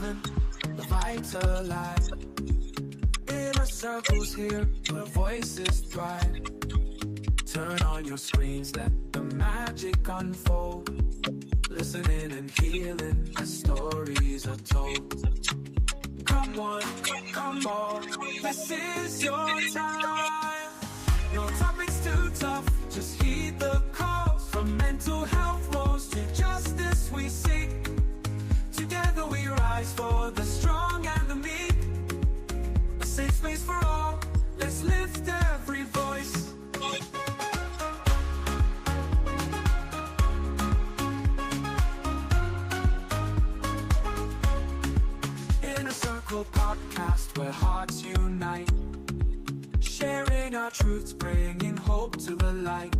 living the vitalize. Inner circles here where voices thrive. Turn on your screens, let the magic unfold. Listening and healing as stories are told. Come on, come on, this is your time. No topics too tough, just heed the calls. From mental health woes to justice we seek. Together we rise for the strong and the meek. A safe space for all, let's lift every voice. Inner Circle podcast where hearts unite. Sharing our truths, bringing hope to the light.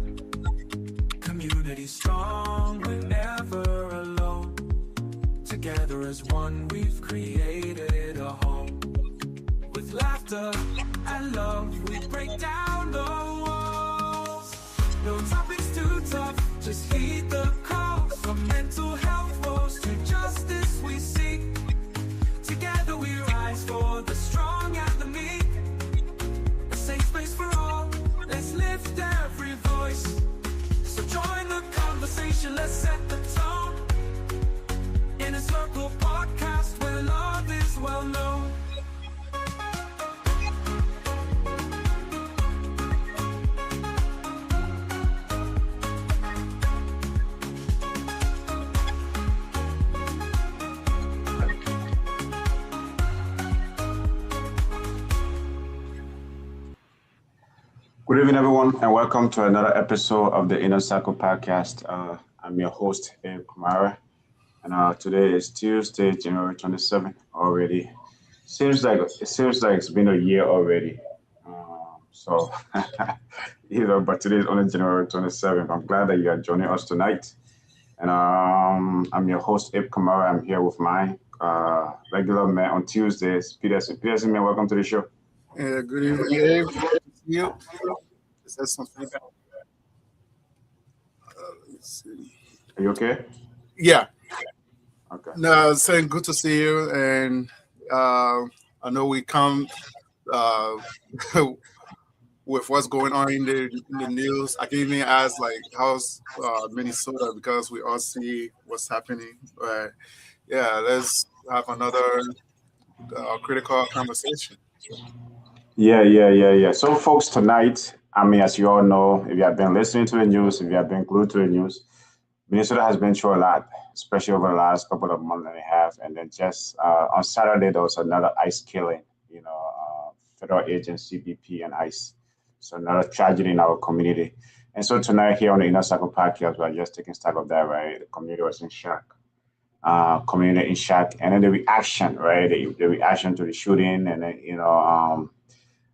Community strong, we're never alone. Together as one, we've created a home. With laughter and love, we break down the walls. No topics too tough, just heed the call. From mental health woes to justice we seek. Together we rise for the strong and the meek. A safe space for all, let's lift every voice. So join the conversation, let's set the tone. Inner Circle podcast where love is well known. Good evening, everyone, and welcome to another episode of the Inner Circle podcast. I'm your host, Abe Kamara, and today is Tuesday, January 27th already. Seems like it's been a year already. But today is only January 27th. I'm glad that you are joining us tonight. And I'm your host, Abe Kamara. I'm here with my regular man on Tuesdays, Peterson. Peterson, man, welcome to the show. Good evening, Abe. Good to see you. Is that some feedback? Let's see. Are you okay? Yeah. Okay. No, saying good to see you, and I know we come with what's going on in the news. I can even ask like, how's Minnesota, because we all see what's happening. But yeah, let's have another critical conversation. Yeah. So, folks, tonight, as you all know, if you have been listening to the news, if you have been glued to the news, Minnesota has been through a lot, especially over the last couple of months and a half. And then just on Saturday, there was another ICE killing, federal agents, CBP and ICE. So another tragedy in our community. And so tonight here on the Inner Circle podcast, we're just taking stock of that, right? The community was in shock. Community in shock. And then the reaction, right? The reaction to the shooting. And then,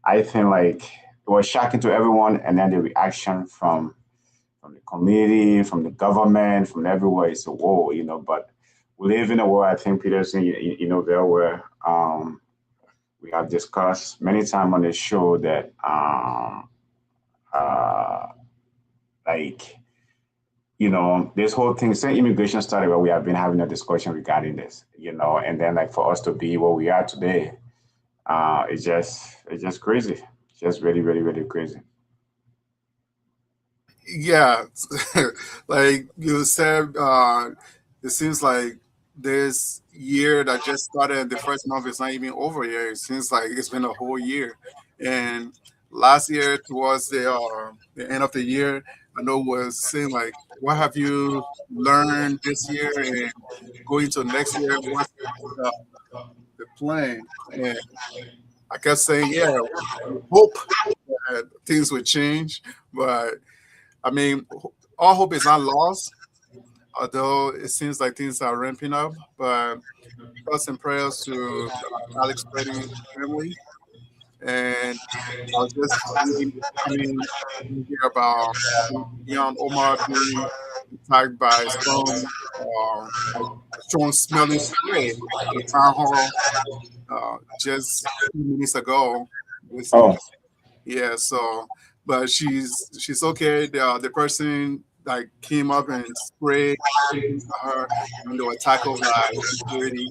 I think like it was shocking to everyone, and then the reaction from the community, from the government, from everywhere is whoa, But we live in a world, I think, Peterson, very well. We have discussed many times on the show that this whole thing, since immigration started, where we have been having a discussion regarding this, and then like for us to be where we are today. It's just crazy. It's just really, really, really crazy. Yeah, like you said, it seems like this year that just started, the first month is not even over yet. It seems like it's been a whole year. And last year, towards the end of the year, I know was saying like, what have you learned this year, and going to next year? What's the plan? And I kept saying, yeah, we hope that things would change, but all hope is not lost, although it seems like things are ramping up. But thoughts and prayers to Alex Freddie family. And I was just hear about young Omar being attacked by strong smelling spray at the town hall just a few minutes ago. Oh. Yeah, so but she's okay. The person like came up and sprayed into her when they were tackled by security.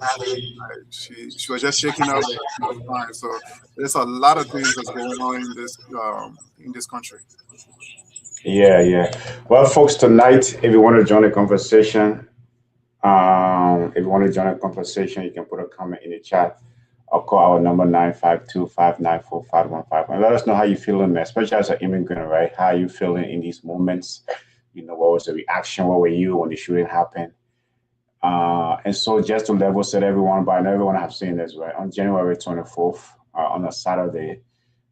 She was just shaking up and she was fine. So there's a lot of things that's going on in this country. Yeah, yeah. Well, folks, tonight, if you want to join the conversation, if you want to join the conversation, you can put a comment in the chat or call our number 952-594-5151. And let us know how you feeling, man, especially as an immigrant, right? How are you feeling in these moments? What was the reaction? What were you when the shooting happened? And so just to level set everyone, but I know everyone have seen this, right? On January 24th, on a Saturday,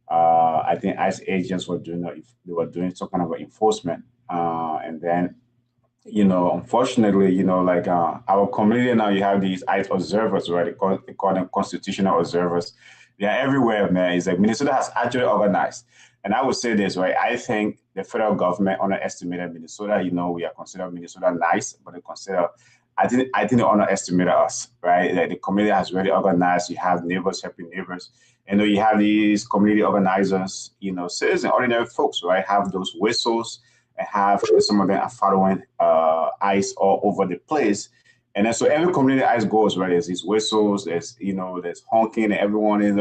I think ICE agents were doing some kind of enforcement. And then unfortunately, like our community now, you have these ICE observers, right? They call them constitutional observers. They're everywhere, man. It's like Minnesota has actually organized. And I would say this, right? I think the federal government underestimated Minnesota. We are considered Minnesota nice, but I think they underestimated us, right? Like the community has really organized. You have neighbors helping neighbors. And you have these community organizers, citizen, ordinary folks, right? Have those whistles and have some of them are following ICE all over the place. And then so every community ICE goes, right? There's these whistles, there's honking, and everyone is,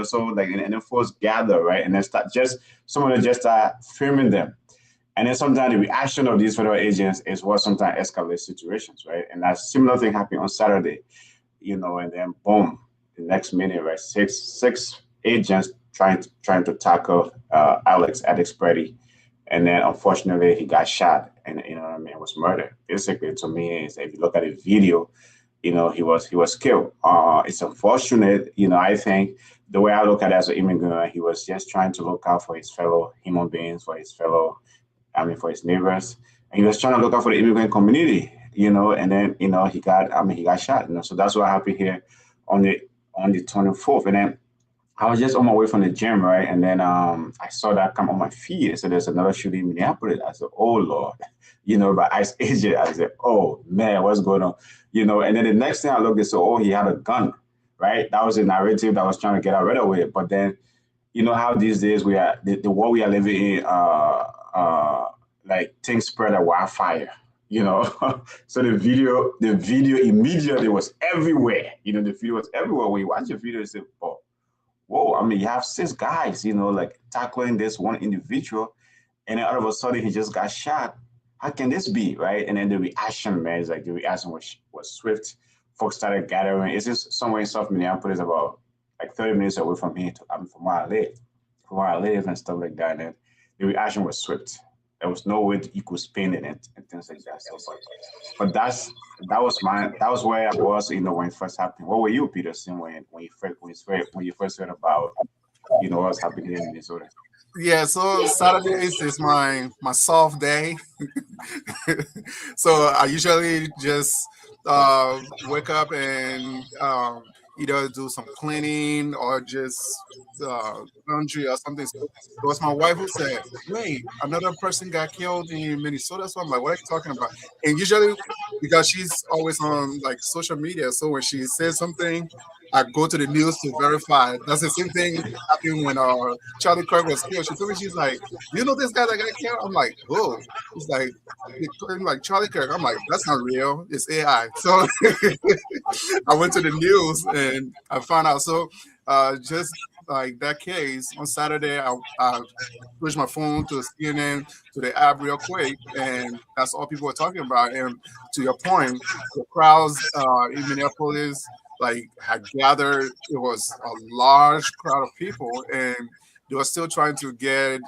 so like, and then folks gather, right? And then some of them just start filming them. And then sometimes the reaction of these federal agents is what sometimes escalates situations, right? And that similar thing happened on Saturday, and then boom, the next minute, right? Six agents trying to tackle Alex Preddy, and then unfortunately he got shot, and what I mean, was murdered. Basically, to me, is if you look at the video, he was killed. It's unfortunate, I think the way I look at it as an immigrant, he was just trying to look out for his fellow human beings, for his neighbors, and he was trying to look out for the immigrant community, and then he got shot, so that's what happened here on the 24th, and then I was just on my way from the gym, right? And then I saw that come on my feed. So there's another shooting in Minneapolis. I said, oh Lord, by ICE agent. I said, oh man, what's going on? And then the next thing I looked at, so he had a gun, right? That was the narrative that I was trying to get out right away. But then, how these days we are the world we are living in, like things spread like wildfire. So the video immediately was everywhere. The video was everywhere. When you watch the video, you say, oh, whoa, I mean, you have six guys, like tackling this one individual, and then all of a sudden he just got shot. How can this be, right? And then the reaction, man, is like the reaction was swift. Folks started gathering. It's just somewhere in South Minneapolis, about like 30 minutes away from here, from where I live and stuff like that. And the reaction was swift. There was no way you could spin it and things like that. So, but that was where I was, when it first happened. What were you, Peterson, when you first heard about, what's happening in Minnesota? Yeah, so Saturdays is my soft day. So I usually just wake up and either do some cleaning or just laundry or something. So it was my wife who said, "Wait, another person got killed in Minnesota." So I'm like, "What are you talking about?" And usually, because she's always on like social media, so when she says something, I go to the news to verify. That's the same thing happened when Charlie Kirk was killed. She told me, she's like, "You know this guy that got killed?" I'm like, "Whoa." It's like, like Charlie Kirk. I'm like, "That's not real. It's AI." So I went to the news and I found out. So just like that case on Saturday, I switched my phone to CNN to the app real quick, and that's all people were talking about. And to your point, the crowds in Minneapolis like had gathered. It was a large crowd of people, and they were still trying to get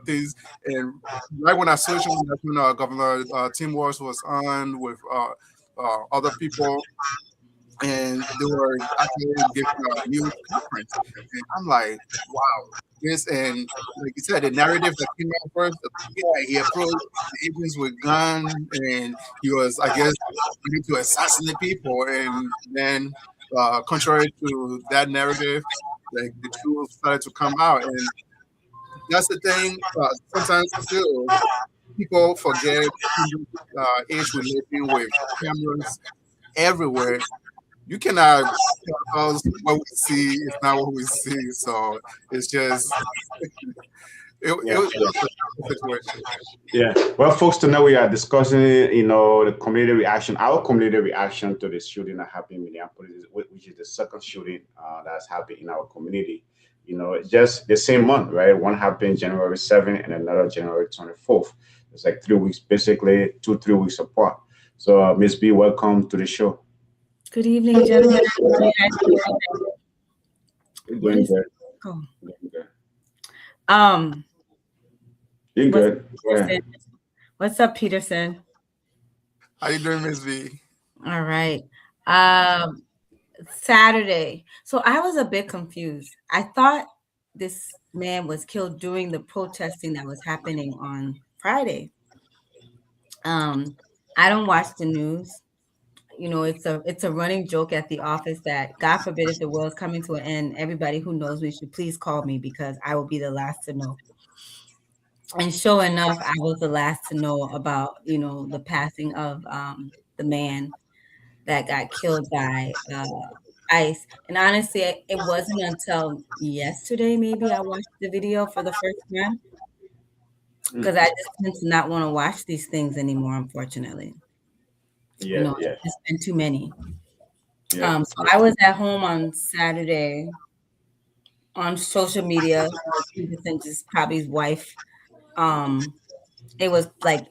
things. And right when I searched, when Governor Tim Walz was on with other people, and they were actually giving a news conference, and I'm like, wow. This, and like you said, the narrative that came out first, yeah, he approached the agents with guns, and he was, I guess, trying to assassinate people, and then contrary to that narrative, like the truth started to come out, and that's the thing. Sometimes still people forget age we're living with cameras everywhere. You cannot tell us what we see is not what we see. So it's just it Yeah. was just a situation. Yeah. Well, folks, tonight we are discussing, the community reaction, our community reaction to the shooting that happened in Minneapolis, which is the second shooting that's happened in our community. Just the same month, right? One happened January 7th and another January 24th. It's like 3 weeks, basically 3 weeks apart. So, Miss B, welcome to the show. Good evening, gentlemen. How are you guys doing? You're What doing is good. oh, Doing good. um You're what's good. Go Peterson? ahead. What's up, Peterson? How you doing, Miss V? All right. Um Saturday. So I was a bit confused. I thought this man was killed during the protesting that was happening on Friday. Um I don't watch the news. It's a running joke at the office that God forbid if the world's coming to an end, everybody who knows me should please call me because I will be the last to know. And sure enough, I was the last to know about, the passing of the man that got killed by ICE. And honestly, it wasn't until yesterday maybe I watched the video for the first time because I just tend to not want to watch these things anymore, unfortunately. Yeah, yeah, It's just been too many. yeah. So I was at home on Saturday on social media, and just probably his wife. Um, it was like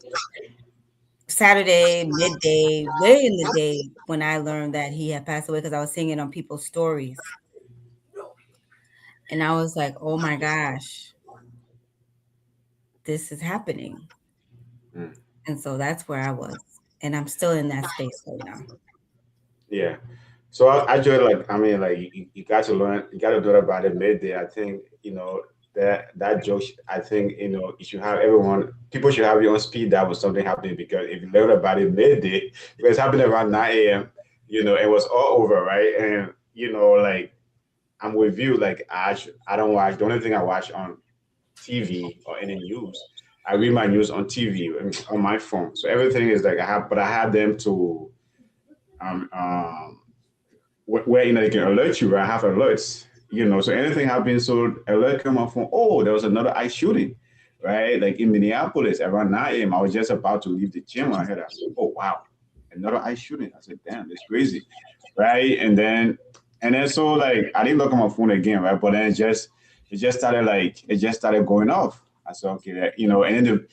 Saturday, midday, way in the day when I learned that he had passed away because I was seeing it on people's stories. And I was like, oh my gosh, this is happening. Mm. And so that's where I was. And I'm still in that space right now. Yeah. So I just like, I mean, like you got to learn, you got to do it about it midday. I think, that joke, I think, you should have everyone, people should have you on speed that was something happening because if you learn about it midday, because it's happening around 9 a.m., it was all over, right? And, like, I'm with you, like, I don't watch, the only thing I watch on TV or any news, I read my news on TV and on my phone. So everything is like, but I have them to, um, um, where they can alert you, right? I have alerts, so anything happens, so alert come up from, oh, there was another ICE shooting, right? Like in Minneapolis around 9 a.m. I was just about to leave the gym. I heard, I said, oh wow, another ICE shooting. I said, damn, that's crazy, right? And then so like I didn't look at my phone again, right? But then it just started going off. I said, okay, and then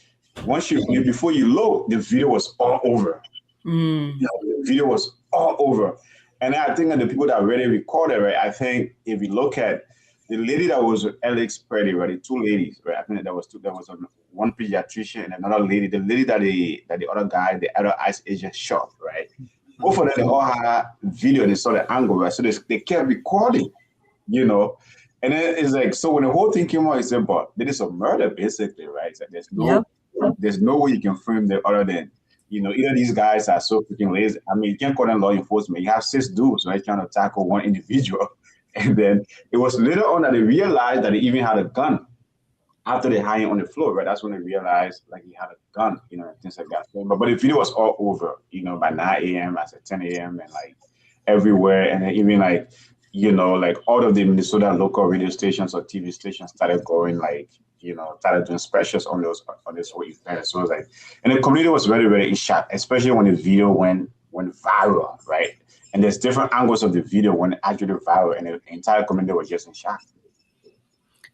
before you look, the video was all over. Mm. The video was all over. And I think that the people that really recorded, right? I think if you look at the lady that was with Alex Pretty, right? The two ladies, right? I think that was two. There was one pediatrician and another lady. The lady that the other guy, the other ICE agent shot, right? Both of them, they all had video. They saw the angle, right? So they kept recording, And then it's like, so when the whole thing came out, it's said, but this is a murder, basically, right? It's like there's no way you can frame them other than, either these guys are so freaking lazy. I mean, you can't call them law enforcement. You have 6 dudes, right, trying to tackle one individual. And then it was later on that they realized that he even had a gun after they hid him on the floor, right? That's when they realized like he had a gun, and things like that. But the video was all over, by 9 a.m., I said 10 a.m. and like everywhere. And then even like, like all of the Minnesota local radio stations or TV stations started going like, started doing specials on this whole event. So it was like, and the community was very, very in shock, especially when the video went viral, right? And there's different angles of the video when it actually viral, and the entire community was just in shock.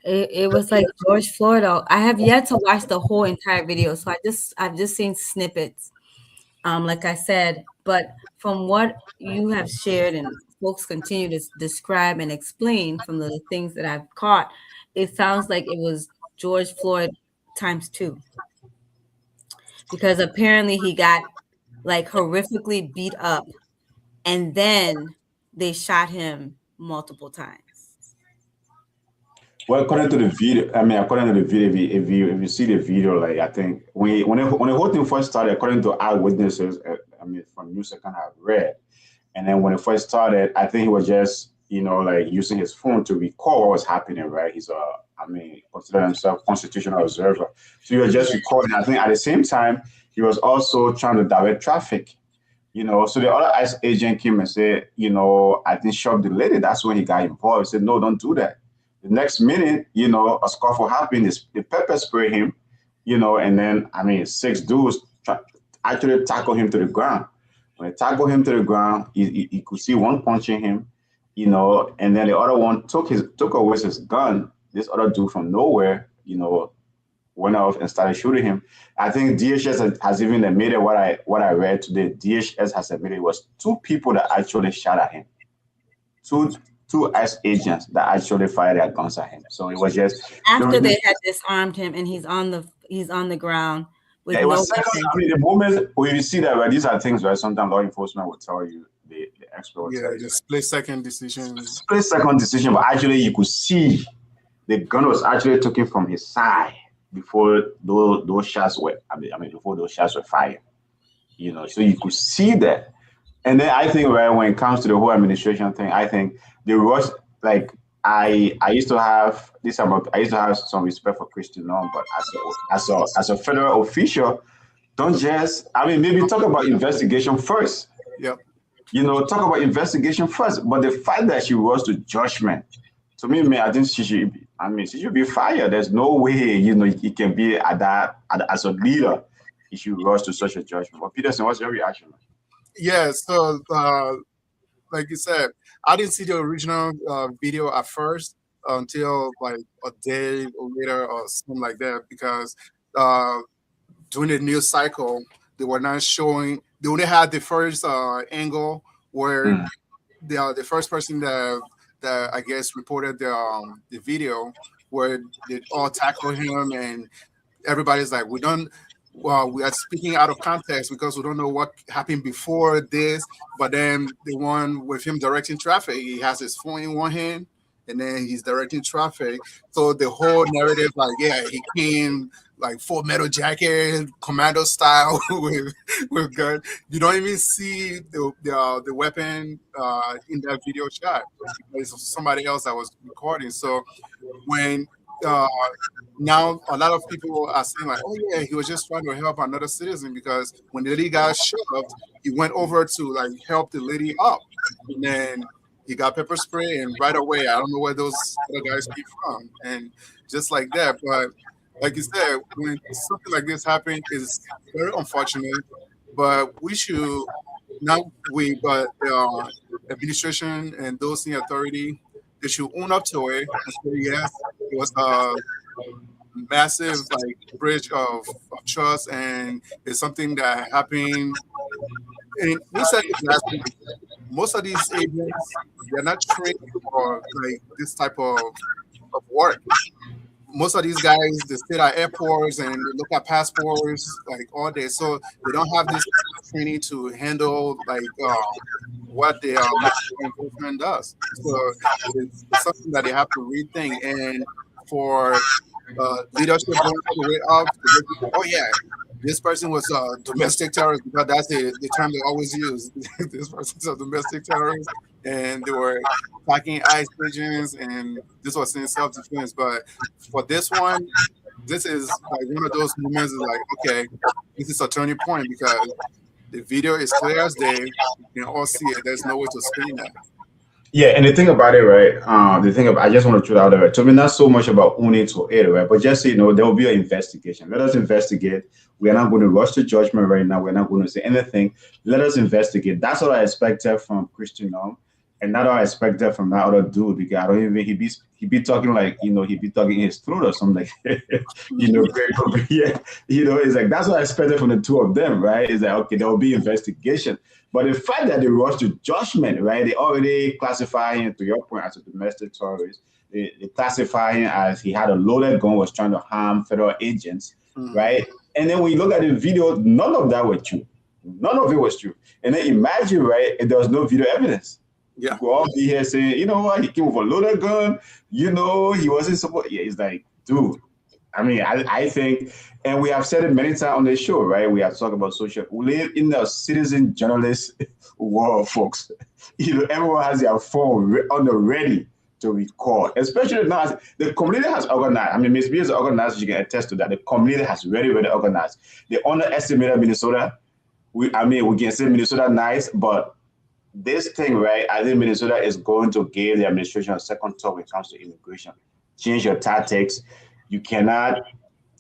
It was like George Floyd. I have yet to watch the whole entire video, so I've just seen snippets. Like I said, but from what you have shared and folks continue to describe and explain from the things that I've caught, it sounds like it was George Floyd times 2. Because apparently he got like horrifically beat up and then they shot him multiple times. Well, according to the video, I mean, according to the video, if you see the video, like I think when the whole thing first started, according to eyewitnesses, I mean, from news I kind of read, and then when it first started, I think he was just like using his phone to record what was happening. Right? He's consider himself constitutional observer, so he was just recording. I think at the same time he was also trying to direct traffic. So the other ICE agent came and said, I think shot the lady. That's when he got involved. He said, no, don't do that. The next minute, you know, a scuffle happened. They pepper spray him, you know, and then I mean, six dudes actually tackle him to the ground. When they tackle him to the ground, you could see one punching him, you know, and then the other one took away his gun. This other dude from nowhere, you know, went off and started shooting him. I think DHS has even admitted what I read today. DHS has admitted it was two people that actually shot at him. Two ICE agents that actually fired their guns at him. So it was just after they had disarmed him and he's on the ground with it no was second. weapon. I mean, the moment when you see that, right, these are things where sometimes law enforcement will tell you, the expert will tell you. Just split-second decision. Split-second decision, but actually you could see the gun was actually taken from his side before those shots were. I mean, before those shots were fired. You know, so you could see that. And then I think, right, when it comes to the whole administration thing, I think the rush, like I used to have some respect for Christian norm, but as a federal official, don't just, I mean, maybe talk about investigation first. Yep. You know, talk about investigation first. But the fact that she rose to judgment, to me, man, I think she should be fired. There's no way, you know, he can be at that as a leader if you rose to such a judgment. But Peterson, what's your reaction? Yeah, so like you said, I didn't see the original video at first until like a day later or something like that, because during the news cycle, they were not showing. They only had the first angle where the first person that I guess reported the video where they all tackled him, and everybody's like, we are speaking out of context because we don't know what happened before this. But then the one with him directing traffic, he has his phone in one hand and then he's directing traffic. So the whole narrative, like, yeah, he came like full metal jacket, commando style with gun. You don't even see the weapon in that video shot. It's somebody else that was recording. So when now a lot of people are saying like, oh yeah, he was just trying to help another citizen, because when the lady got shoved, he went over to like help the lady up, and then he got pepper spray, and right away, I don't know where those other guys came from, and just like that. But like you said, when something like this happens, it's very unfortunate. But we should but the administration and those in authority, they should own up to it and say, yes, it was a massive like breach of trust, and it's something that happened. And we said it last week, most of these agents, they're not trained for like this type of work. Most of these guys, they sit at airports and they look at passports like all day, so they don't have this training to handle like what the enforcement does. So it's something that they have to rethink. And for leadership going all the way up, oh yeah, this person was a domestic terrorist, because that's the term they always use. This person's a domestic terrorist, and they were attacking ICE agents, and this was in self-defense. But for this one, this is like one of those moments is like, okay, this is a turning point, because the video is clear as day. You can all see it. There's no way to spin that. Yeah, and the thing about it, right? I just want to throw it out there. To me, not so much about owning to it, right? But just so you know, there will be an investigation. Let us investigate. We are not going to rush to judgment right now. We're not going to say anything. Let us investigate. That's what I expected from Christian Norm, and not what I expected from that other dude. Because I don't even he be talking like, you know, he be talking in his throat or something like, you know, yeah, you know, it's like that's what I expected from the two of them, right? It's like, okay, there will be investigation. But the fact that they rushed to judgment, right? They already classify him, to your point, as a domestic terrorist. They classify him as he had a loaded gun, was trying to harm federal agents, right? And then when you look at the video, none of that was true. None of it was true. And then imagine, right, if there was no video evidence. Yeah. We'll all be here saying, you know what, he came with a loaded gun, you know, he wasn't supposed. Yeah, it's like, dude. I mean, I think, and we have said it many times on the show, right? We have talked about we live in the citizen journalist world, folks. You know, everyone has their phone on the ready to record, especially now. The community has organized. I mean, Ms. B is organized. You can attest to that. The community has really organized. They underestimated Minnesota. We can say Minnesota nice, but this thing, right? I think Minnesota is going to give the administration a second thought when it comes to immigration. Change your tactics. You cannot.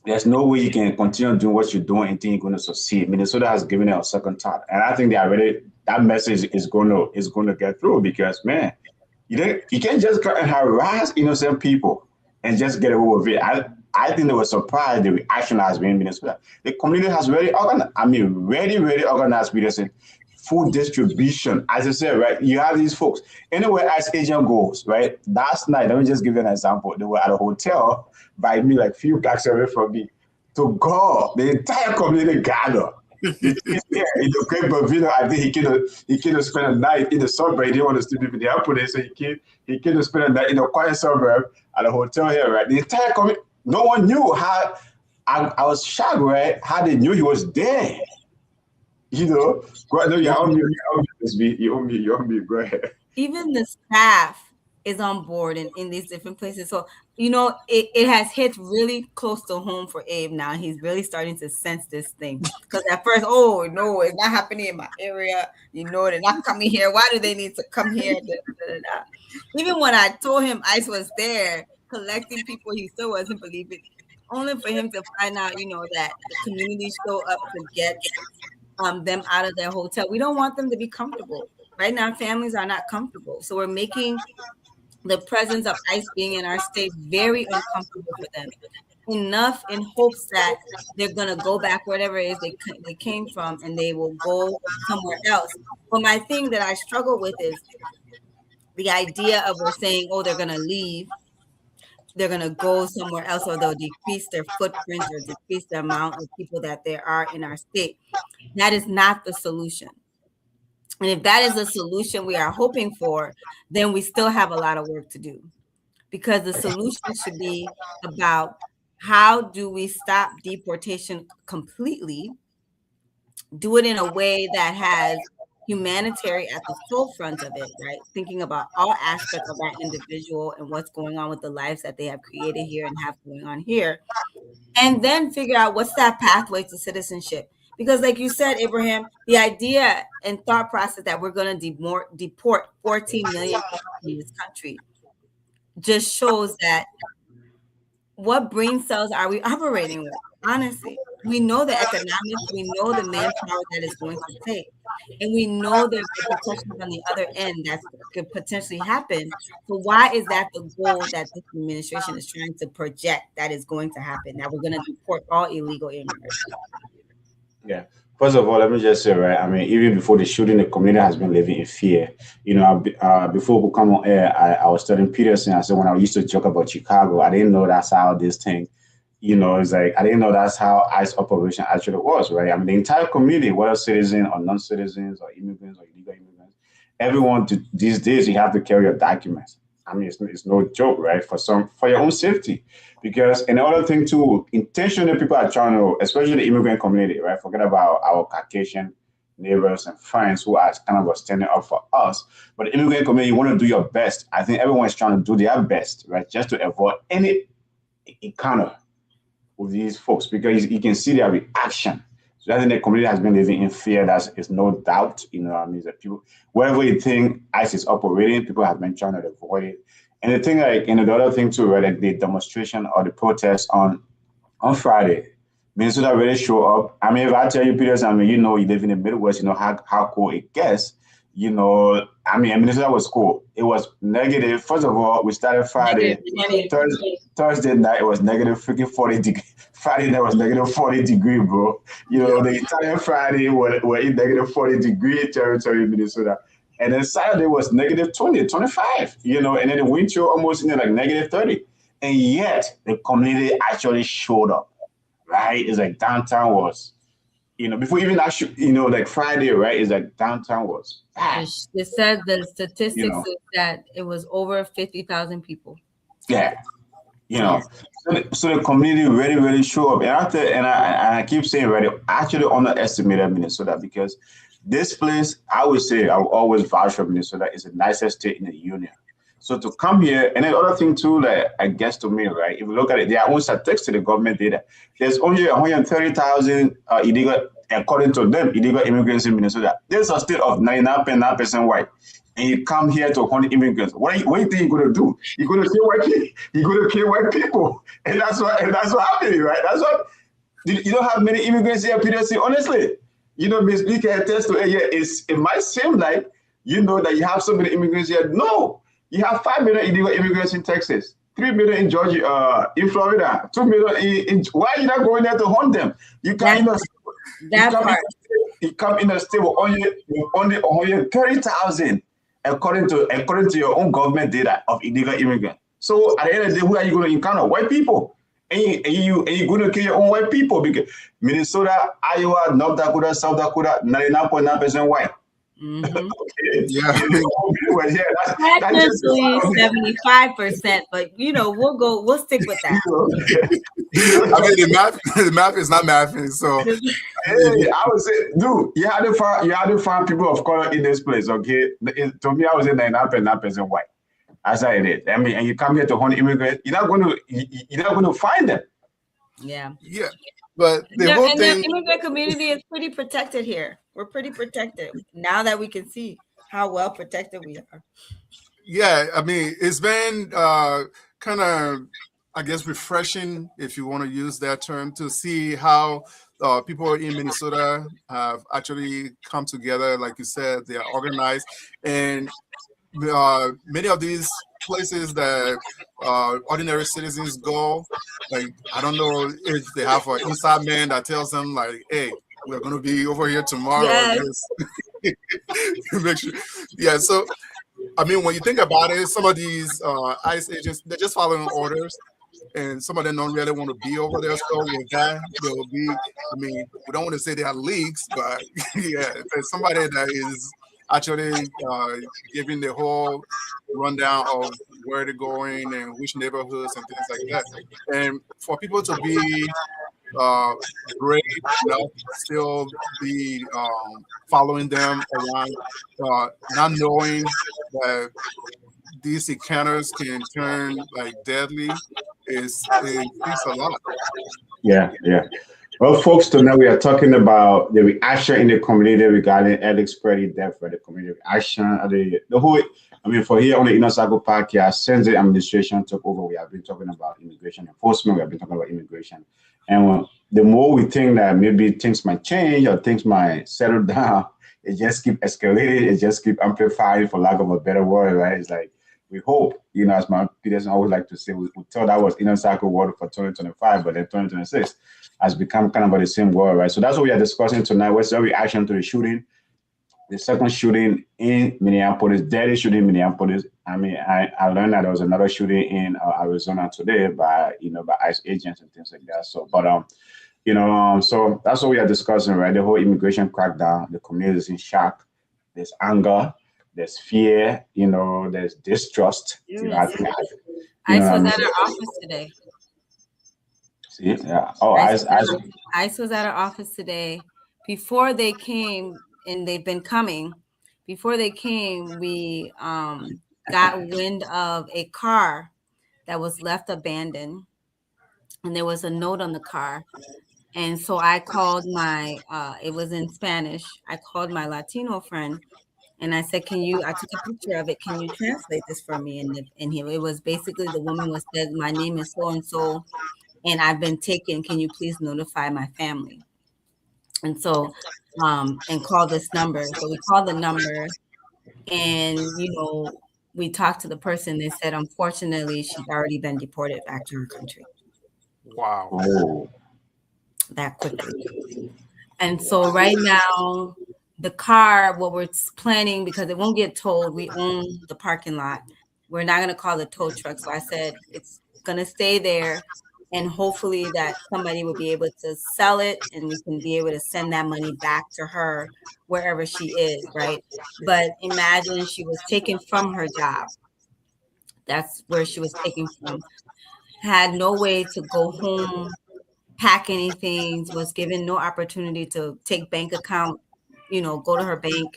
There's no way you can continue doing what you're doing and think you're going to succeed. Minnesota has given it a second thought, and I think they are ready. That message is going to get through because man, you can't just come and harass innocent people and just get away with it. I think they were surprised the reaction has been in Minnesota. The community has really organized. I mean, really organized with us. Food distribution, as I said, right? You have these folks. Anywhere as agent goes, right? Last night, let me just give you an example. They were at a hotel by me, like few blocks away from me. To God, the entire community gathered. The kids here in the great Bavino, I think he came to spend a night in the suburb. He didn't want to sleep in the airport, so he came to spend a night in a quiet suburb at a hotel here, right? The entire community, no one knew how. I was shocked, right? How they knew he was there. No, you're on mute. You're on mute. Go ahead. Even the staff is on board in these different places. So, it has hit really close to home for Abe now. He's really starting to sense this thing. Because at first, oh, no, it's not happening in my area. They're not coming here. Why do they need to come here? Da, da, da, da. Even when I told him ICE was there collecting people, he still wasn't believing. Only for him to find out, that the community show up to get them out of their hotel. We don't want them to be comfortable. Right now, families are not comfortable. So we're making the presence of ICE being in our state very uncomfortable for them. Enough in hopes that they're going to go back wherever it is they came from and they will go somewhere else. But my thing that I struggle with is the idea of we're saying, oh, they're going to leave. They're going to go somewhere else, or they'll decrease their footprint or decrease the amount of people that there are in our state. That is not the solution. And if that is a solution we are hoping for, then we still have a lot of work to do, because the solution should be about how do we stop deportation completely, do it in a way that has humanitarian at the forefront of it, right? Thinking about all aspects of that individual and what's going on with the lives that they have created here and have going on here. And then figure out what's that pathway to citizenship. Because like you said, Abraham, the idea and thought process that we're going to deport 14 million people in this country just shows that what brain cells are we operating with? Honestly, we know the economics, we know the manpower that is going to take, and we know there's repercussions on the other end that could potentially happen. So why is that the goal that this administration is trying to project that is going to happen, that we're going to deport all illegal immigrants? Yeah. First of all, let me just say, right? I mean, even before the shooting, the community has been living in fear. Before we come on air, I was telling Peterson, I said, when I used to joke about Chicago, I didn't know that's how this thing, it's like, I didn't know that's how ICE operation actually was, right? I mean, the entire community, whether citizens or non-citizens or immigrants or illegal immigrants, everyone these days, you have to carry your documents. I mean, it's no joke, right? For your own safety. Because another thing too, intentionally people are trying to, especially the immigrant community, right? Forget about our Caucasian neighbors and friends who are kind of standing up for us. But the immigrant community, you want to do your best. I think everyone is trying to do their best, right? Just to avoid any encounter with these folks, because you can see their reaction. So I think the community has been living in fear. Is no doubt, that people, wherever you think ICE is operating, people have been trying to avoid it. And the thing, the other thing too, right, like the demonstration or the protest on Friday, Minnesota really show up. I mean, if I tell you, Peter, you live in the Midwest, how cold it gets. Minnesota was cold. It was negative. First of all, we started Friday. Thursday night, it was negative freaking 40 degrees. Friday night was negative 40 degree, bro. The entire Friday we're in negative 40 degree territory in Minnesota. And then Saturday was negative 20, 25, and then the wind chill almost in like negative 30. And yet the community actually showed up, right? It's like downtown was, before even actually, like Friday, right? It's like downtown was packed. They said the statistics is that it was over 50,000 people. Yeah. So the community really, really showed up. And I keep saying, right, I actually underestimated Minnesota because this place, I would say, I will always vouch for Minnesota, is the nicest state in the union. So to come here, and then other thing too, that I guess to me, right, if you look at it, their own statistics to the government data, there's only 130,000 illegal according to them, illegal immigrants in Minnesota. This is a state of 99.9% white. And you come here to hunt immigrants. What do you think you're gonna do? You're gonna kill white people. You're gonna kill white people. And that's what happening, right? That's what you don't have many immigrants here, Peter. Honestly. Ms. Lee can attest to it. Yeah, it might seem like that you have so many immigrants here. No, you have 5 million illegal immigrants in Texas, 3 million in Georgia, in Florida, 2 million in why are you not going there to hunt them? You come you come in a state with only 130,000 according to your own government data of illegal immigrants. So at the end of the day, who are you going to encounter? White people. And you're going to kill your own white people because Minnesota, Iowa, North Dakota, South Dakota, 99.9% white. Mm-hmm. Okay. Yeah. That's 75%, but we'll stick with that. I mean, the math is not mathing, so hey, I would say, dude, you had to find people of color in this place, okay? To me, I would say 99.9% white. As I did. I mean, and you come here to hunt immigrants, you're not going to find them. Yeah. Yeah. But the whole thing, the immigrant community is pretty protected here. We're pretty protected now that we can see how well protected we are. Yeah, I mean, it's been kind of, I guess, refreshing, if you want to use that term, to see how people in Minnesota have actually come together. Like you said, they are organized, and many of these places that ordinary citizens go, like, I don't know if they have an inside man that tells them, like, hey, we're going to be over here tomorrow. Yes. Make sure. Yeah, so I mean, when you think about it, some of these ICE agents, they're just following orders, and some of them don't really want to be over there. So with that, there will be, I mean, we don't want to say they are leaks, but yeah, there's somebody that is actually giving the whole rundown of where they're going and which neighborhoods and things like that. And for people to be brave enough, still be following them around, not knowing that these encounters can turn like deadly, it speaks a lot. Yeah. Well, folks, tonight we are talking about the reaction in the community regarding Alex Pretty death, for the community reaction. The whole, I mean, for here on the Inner Circle podcast, since the administration took over, we have been talking about immigration enforcement. We have been talking about immigration. And the more we think that maybe things might change or things might settle down, it just keep escalating. It just keep amplifying, for lack of a better word, right? It's like, we hope, as my Peterson always like to say, we thought that was Inner Circle word for 2025, but then 2026 has become kind of the same word, right? So that's what we are discussing tonight. What's the reaction to the shooting, the second shooting in Minneapolis, deadly shooting in Minneapolis. I mean, I learned that there was another shooting in Arizona today by ICE agents and things like that. So, but so that's what we are discussing, right? The whole immigration crackdown. The community is in shock. There's anger. There's fear. There's distrust. I think ICE was at our office today. See, yeah. Oh, ICE was at our office today. Before they came, and they've been coming. Before they came, we got wind of a car that was left abandoned, and there was a note on the car. And so I called it was in Spanish. I called my Latino friend, and I said, I took a picture of it. Can you translate this for me? And it was basically, the woman said, my name is so-and-so, and I've been taken. Can you please notify my family? And so, and call this number. So we called the number, and, we talked to the person. They said, unfortunately, she's already been deported back to her country. Wow. Oh. That quickly. And so right now, the car, what we're planning, because it won't get towed, we own the parking lot. We're not going to call the tow truck. So I said, it's going to stay there. And hopefully that somebody will be able to sell it, and we can be able to send that money back to her wherever she is, right? But imagine she was taken from her job. That's where she was taken from. Had no way to go home, pack anything, was given no opportunity to take bank account, go to her bank.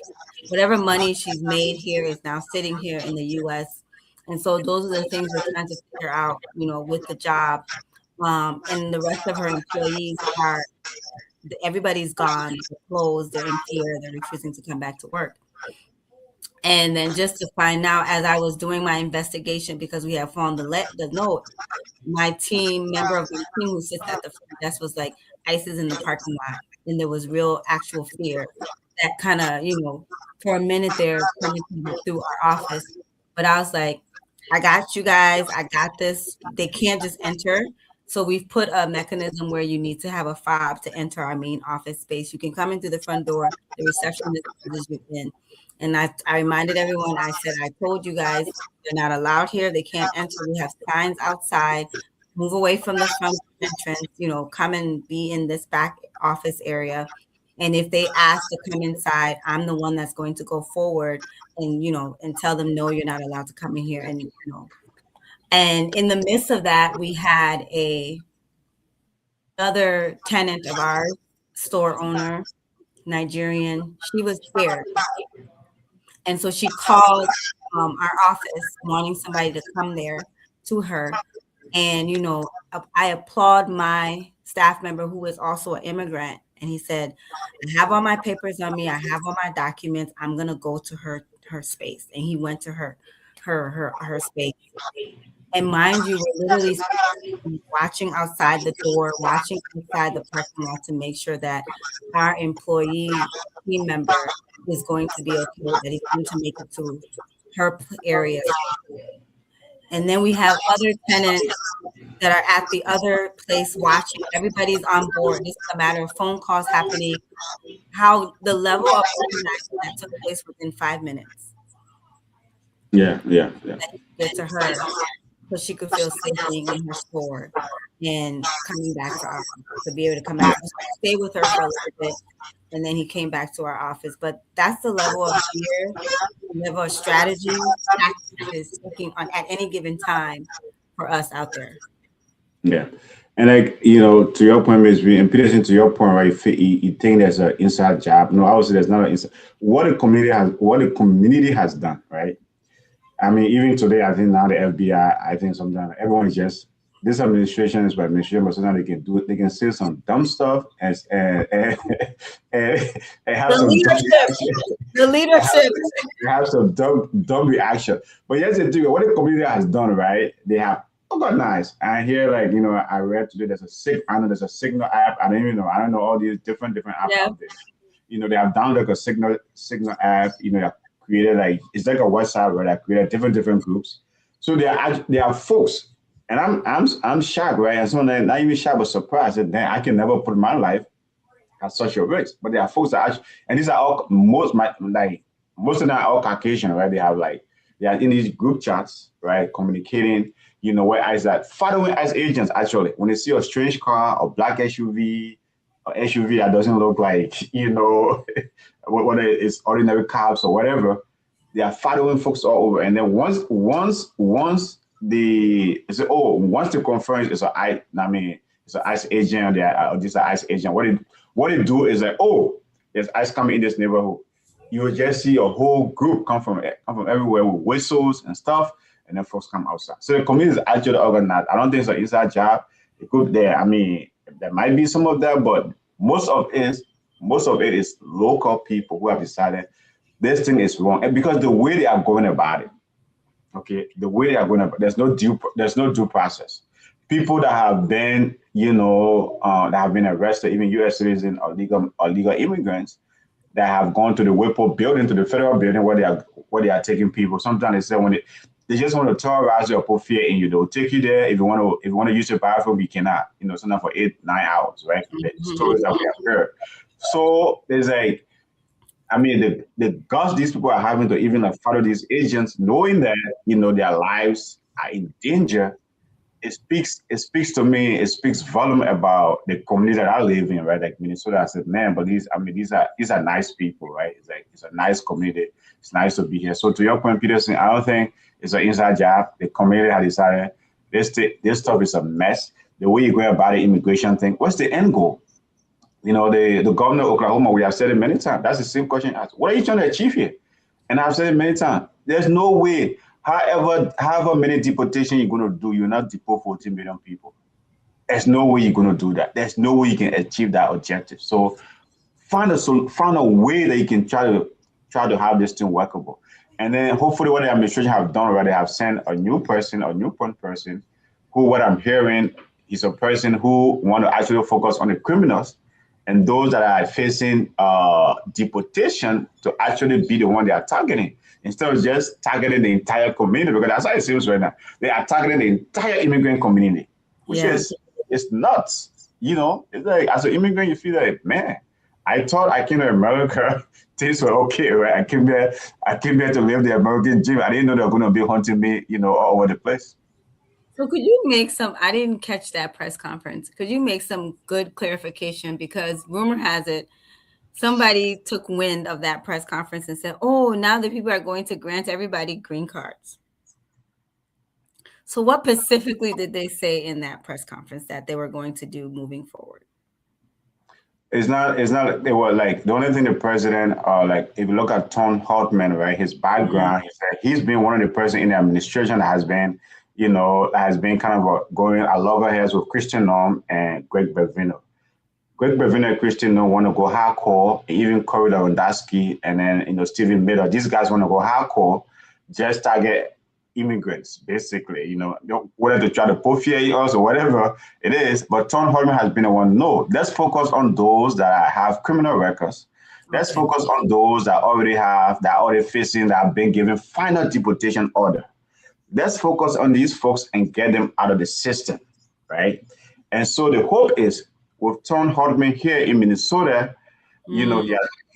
Whatever money she's made here is now sitting here in the U.S. And so those are the things we're trying to figure out, with the job. And the rest of her employees are everybody's gone, they're closed, they're in fear, they're refusing to come back to work. And then just to find out, as I was doing my investigation, because we have found the note, my team member of my team who sits at the front desk was like, ICE is in the parking lot. And there was real actual fear that kind of, for a minute there penetrated through our office. But I was like, I got you guys. I got this. They can't just enter. So we've put a mechanism where you need to have a fob to enter our main office space. You can come in through the front door. The receptionist is within. And I reminded everyone, I said, I told you guys, they're not allowed here. They can't enter. We have signs outside. Move away from the front entrance, come and be in this back office area. And if they ask to come inside, I'm the one that's going to go forward and, and tell them, no, you're not allowed to come in here. And, and in the midst of that, we had another tenant of ours, store owner, Nigerian. She was scared. And so she called our office wanting somebody to come there to her. And, I applaud my staff member who is also an immigrant. And he said, I have all my papers on me. I have all my documents. I'm going to go to her space. And he went to her space. And mind you, we're literally watching outside the door, watching inside the parking lot to make sure that our employee team member is going to be okay, that he's going to make it to her area. And then we have other tenants that are at the other place watching. Everybody's on board. This is a matter of phone calls happening. How the level of organizing that took place within 5 minutes. Yeah. Get to her so she could feel safe being in her store and coming back to our office, to be able to come back. Stay with her for a little bit, and then he came back to our office. But that's the level of fear, the level of strategy that is taking on at any given time for us out there. Yeah. And to your point, Ms. B, and Peterson, to your point, right? You think there's an inside job. No, obviously there's not an inside. What the community has done, right? I mean, even today, I think now the FBI, I think sometimes everyone is just, this administration is by administration, but sometimes they can say some dumb stuff and have the leadership have some dumb reaction. But here's the thing, what the community has done, right? They have organized. And here, I read today, there's a Signal app. I don't know all these different apps out there. They have downloaded a Signal app. They created it's like a WhatsApp where they created different groups. So they are folks, and I'm shocked, right? And someone not even shocked but surprised that I can never put my life at such a risk. But there are folks that actually, and these are all most of them are all Caucasian, right? They are in these group chats, right, communicating. Where ICE at, following ICE agents actually when they see a strange car or black SUV or SUV that doesn't look like whether it's ordinary cops or whatever, they are following folks all over. And then once they confirm it's an ICE agent, this is an ICE agent. What they do is there's ICE coming in this neighborhood. You will just see a whole group come from everywhere with whistles and stuff, and then folks come outside. So the community is actually organized. I don't think it's an inside job. It could there. I mean, there might be some of that, but most of it is local people who have decided this thing is wrong, and because the way they are going about it, there's no due process. People that have been, that have been arrested, even U.S. citizens or legal immigrants that have gone to the WIPO building, to the federal building where they are taking people. Sometimes they say when they just want to terrorize you or put fear in you, they'll take you there. If you want to use your bathroom, you cannot. Sometimes for 8-9 hours, right? The stories that we have heard. So there's the guts these people are having to even follow these agents, knowing that their lives are in danger. It speaks to me. It speaks volume about the community that I live in, right? Like Minnesota. I said, man, but these are nice people, right? It's a nice community. It's nice to be here. So to your point, Peterson, I don't think it's an inside job. The community has decided this stuff is a mess. The way you go about the immigration thing, what's the end goal? The governor of Oklahoma, we have said it many times. That's the same question asked. What are you trying to achieve here? And I've said it many times. There's no way, however many deportation you're going to do, you're not deport 14 million people. There's no way you're going to do that. There's no way you can achieve that objective. So find a way that you can try to have this thing workable. And then hopefully what the administration have done already, have sent a new person, a new point person, who what I'm hearing is a person who want to actually focus on the criminals and those that are facing deportation to actually be the one they are targeting instead of just targeting the entire community, because that's how it seems right now. They are targeting the entire immigrant community, which Yeah. is it's nuts. You know, it's like as an immigrant, you feel like, man, I thought I came to America, things were okay, right? I came here to live the American dream. I didn't know they were going to be hunting me, all over the place. So could you make some, I didn't catch that press conference. Could you make some good clarification? Because rumor has it, somebody took wind of that press conference and said, oh, now the people are going to grant everybody green cards. So what specifically did they say in that press conference that they were going to do moving forward? They were like the only thing the president like if you look at Tom Hartman, right, his background, he's been one of the person in the administration that has been, kind of going a loggerheads with Christian Norm and Greg Bevino. Greg Bevino and Christian Norm want to go hardcore, even Corey Lewandowski and then Stephen Miller. These guys want to go hardcore, just target immigrants, basically, whether to try to put fear in us or whatever it is. But Tom Holman has been the one, no, let's focus on those that have criminal records. Let's focus on those that already facing, that have been given final deportation order. Let's focus on these folks and get them out of the system, right? And so the hope is with Tom Hartman here in Minnesota, he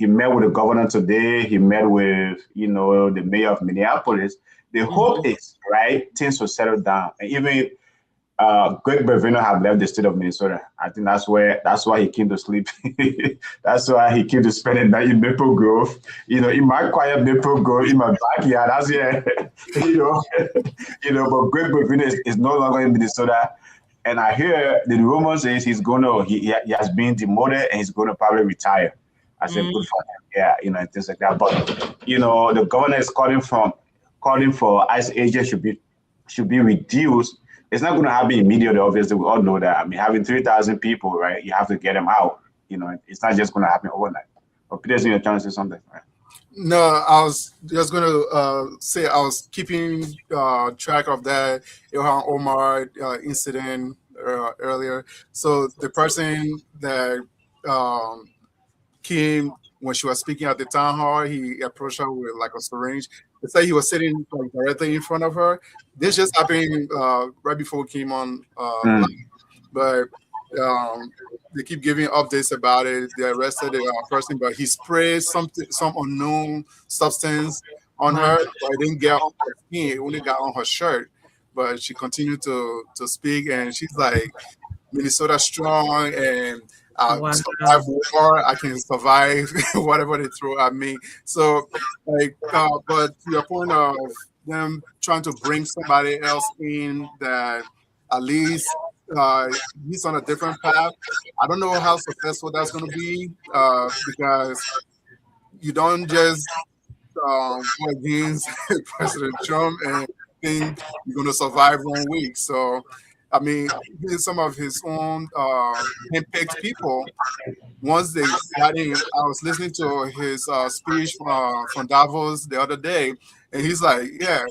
met with the governor today. He met with, the mayor of Minneapolis. The hope is, right, things will settle down. And even Greg Bevino have left the state of Minnesota. I think that's why he came to sleep. That's why he came to spend the night in Maple Grove. In my quiet Maple Grove, in my backyard, that's yeah, but Greg Bevino is no longer in Minnesota. And I hear the rumor says he has been demoted and he's going to probably retire. I said, good for him. Yeah, and things like that. But, the governor is calling for ICE agents should be reduced. It's not going to happen immediately, obviously. We all know that. I mean, having 3,000 people, right, you have to get them out. It's not just going to happen overnight. But Peterson, you're trying to say something, right? No, I was just going to say I was keeping track of that Ilhan Omar incident earlier. So the person that came when she was speaking at the town hall, he approached her with like a syringe. It's like he was sitting like directly in front of her. This just happened right before we came on live. But they keep giving updates about it. They arrested the person, but he sprayed some unknown substance on her. But it didn't get on her skin. It only got on her shirt. But she continued to speak, and she's like, Minnesota strong, and survive war. I can survive whatever they throw at me. So, but to your point of them trying to bring somebody else in that at least he's on a different path. I don't know how successful that's going to be because you don't just go against President Trump and think you're going to survive 1 week. So, I mean, some of his own handpicked people, once they got in, I was listening to his speech from Davos the other day, and he's like, yeah,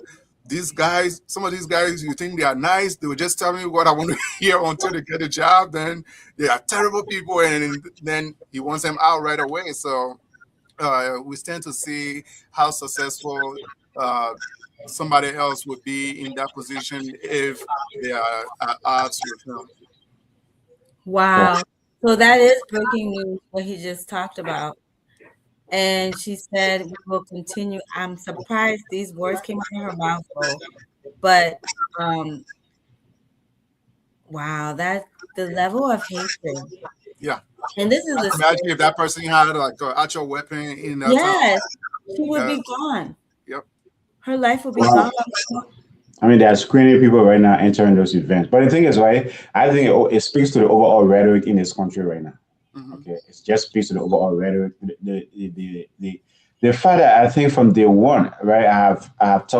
these guys, some of these guys, you think they are nice, they will just tell me what I want to hear until they get a job, then they are terrible people, and then he wants them out right away. So we stand to see how successful somebody else would be in that position if they are at odds with him. Wow. So that is breaking news, what he just talked about. And she said, we will continue. I'm surprised these words came out of her mouth, though. But wow, that the level of hatred. Yeah. And this is imagine if that person had like an actual weapon in that yes, she would be gone. Yep. Her life would be gone. I mean, they're screening people right now entering those events. But the thing is, right, I think it speaks to the overall rhetoric in this country right now. Okay, it just speaks to the overall rhetoric. The fact that I think from day one, right,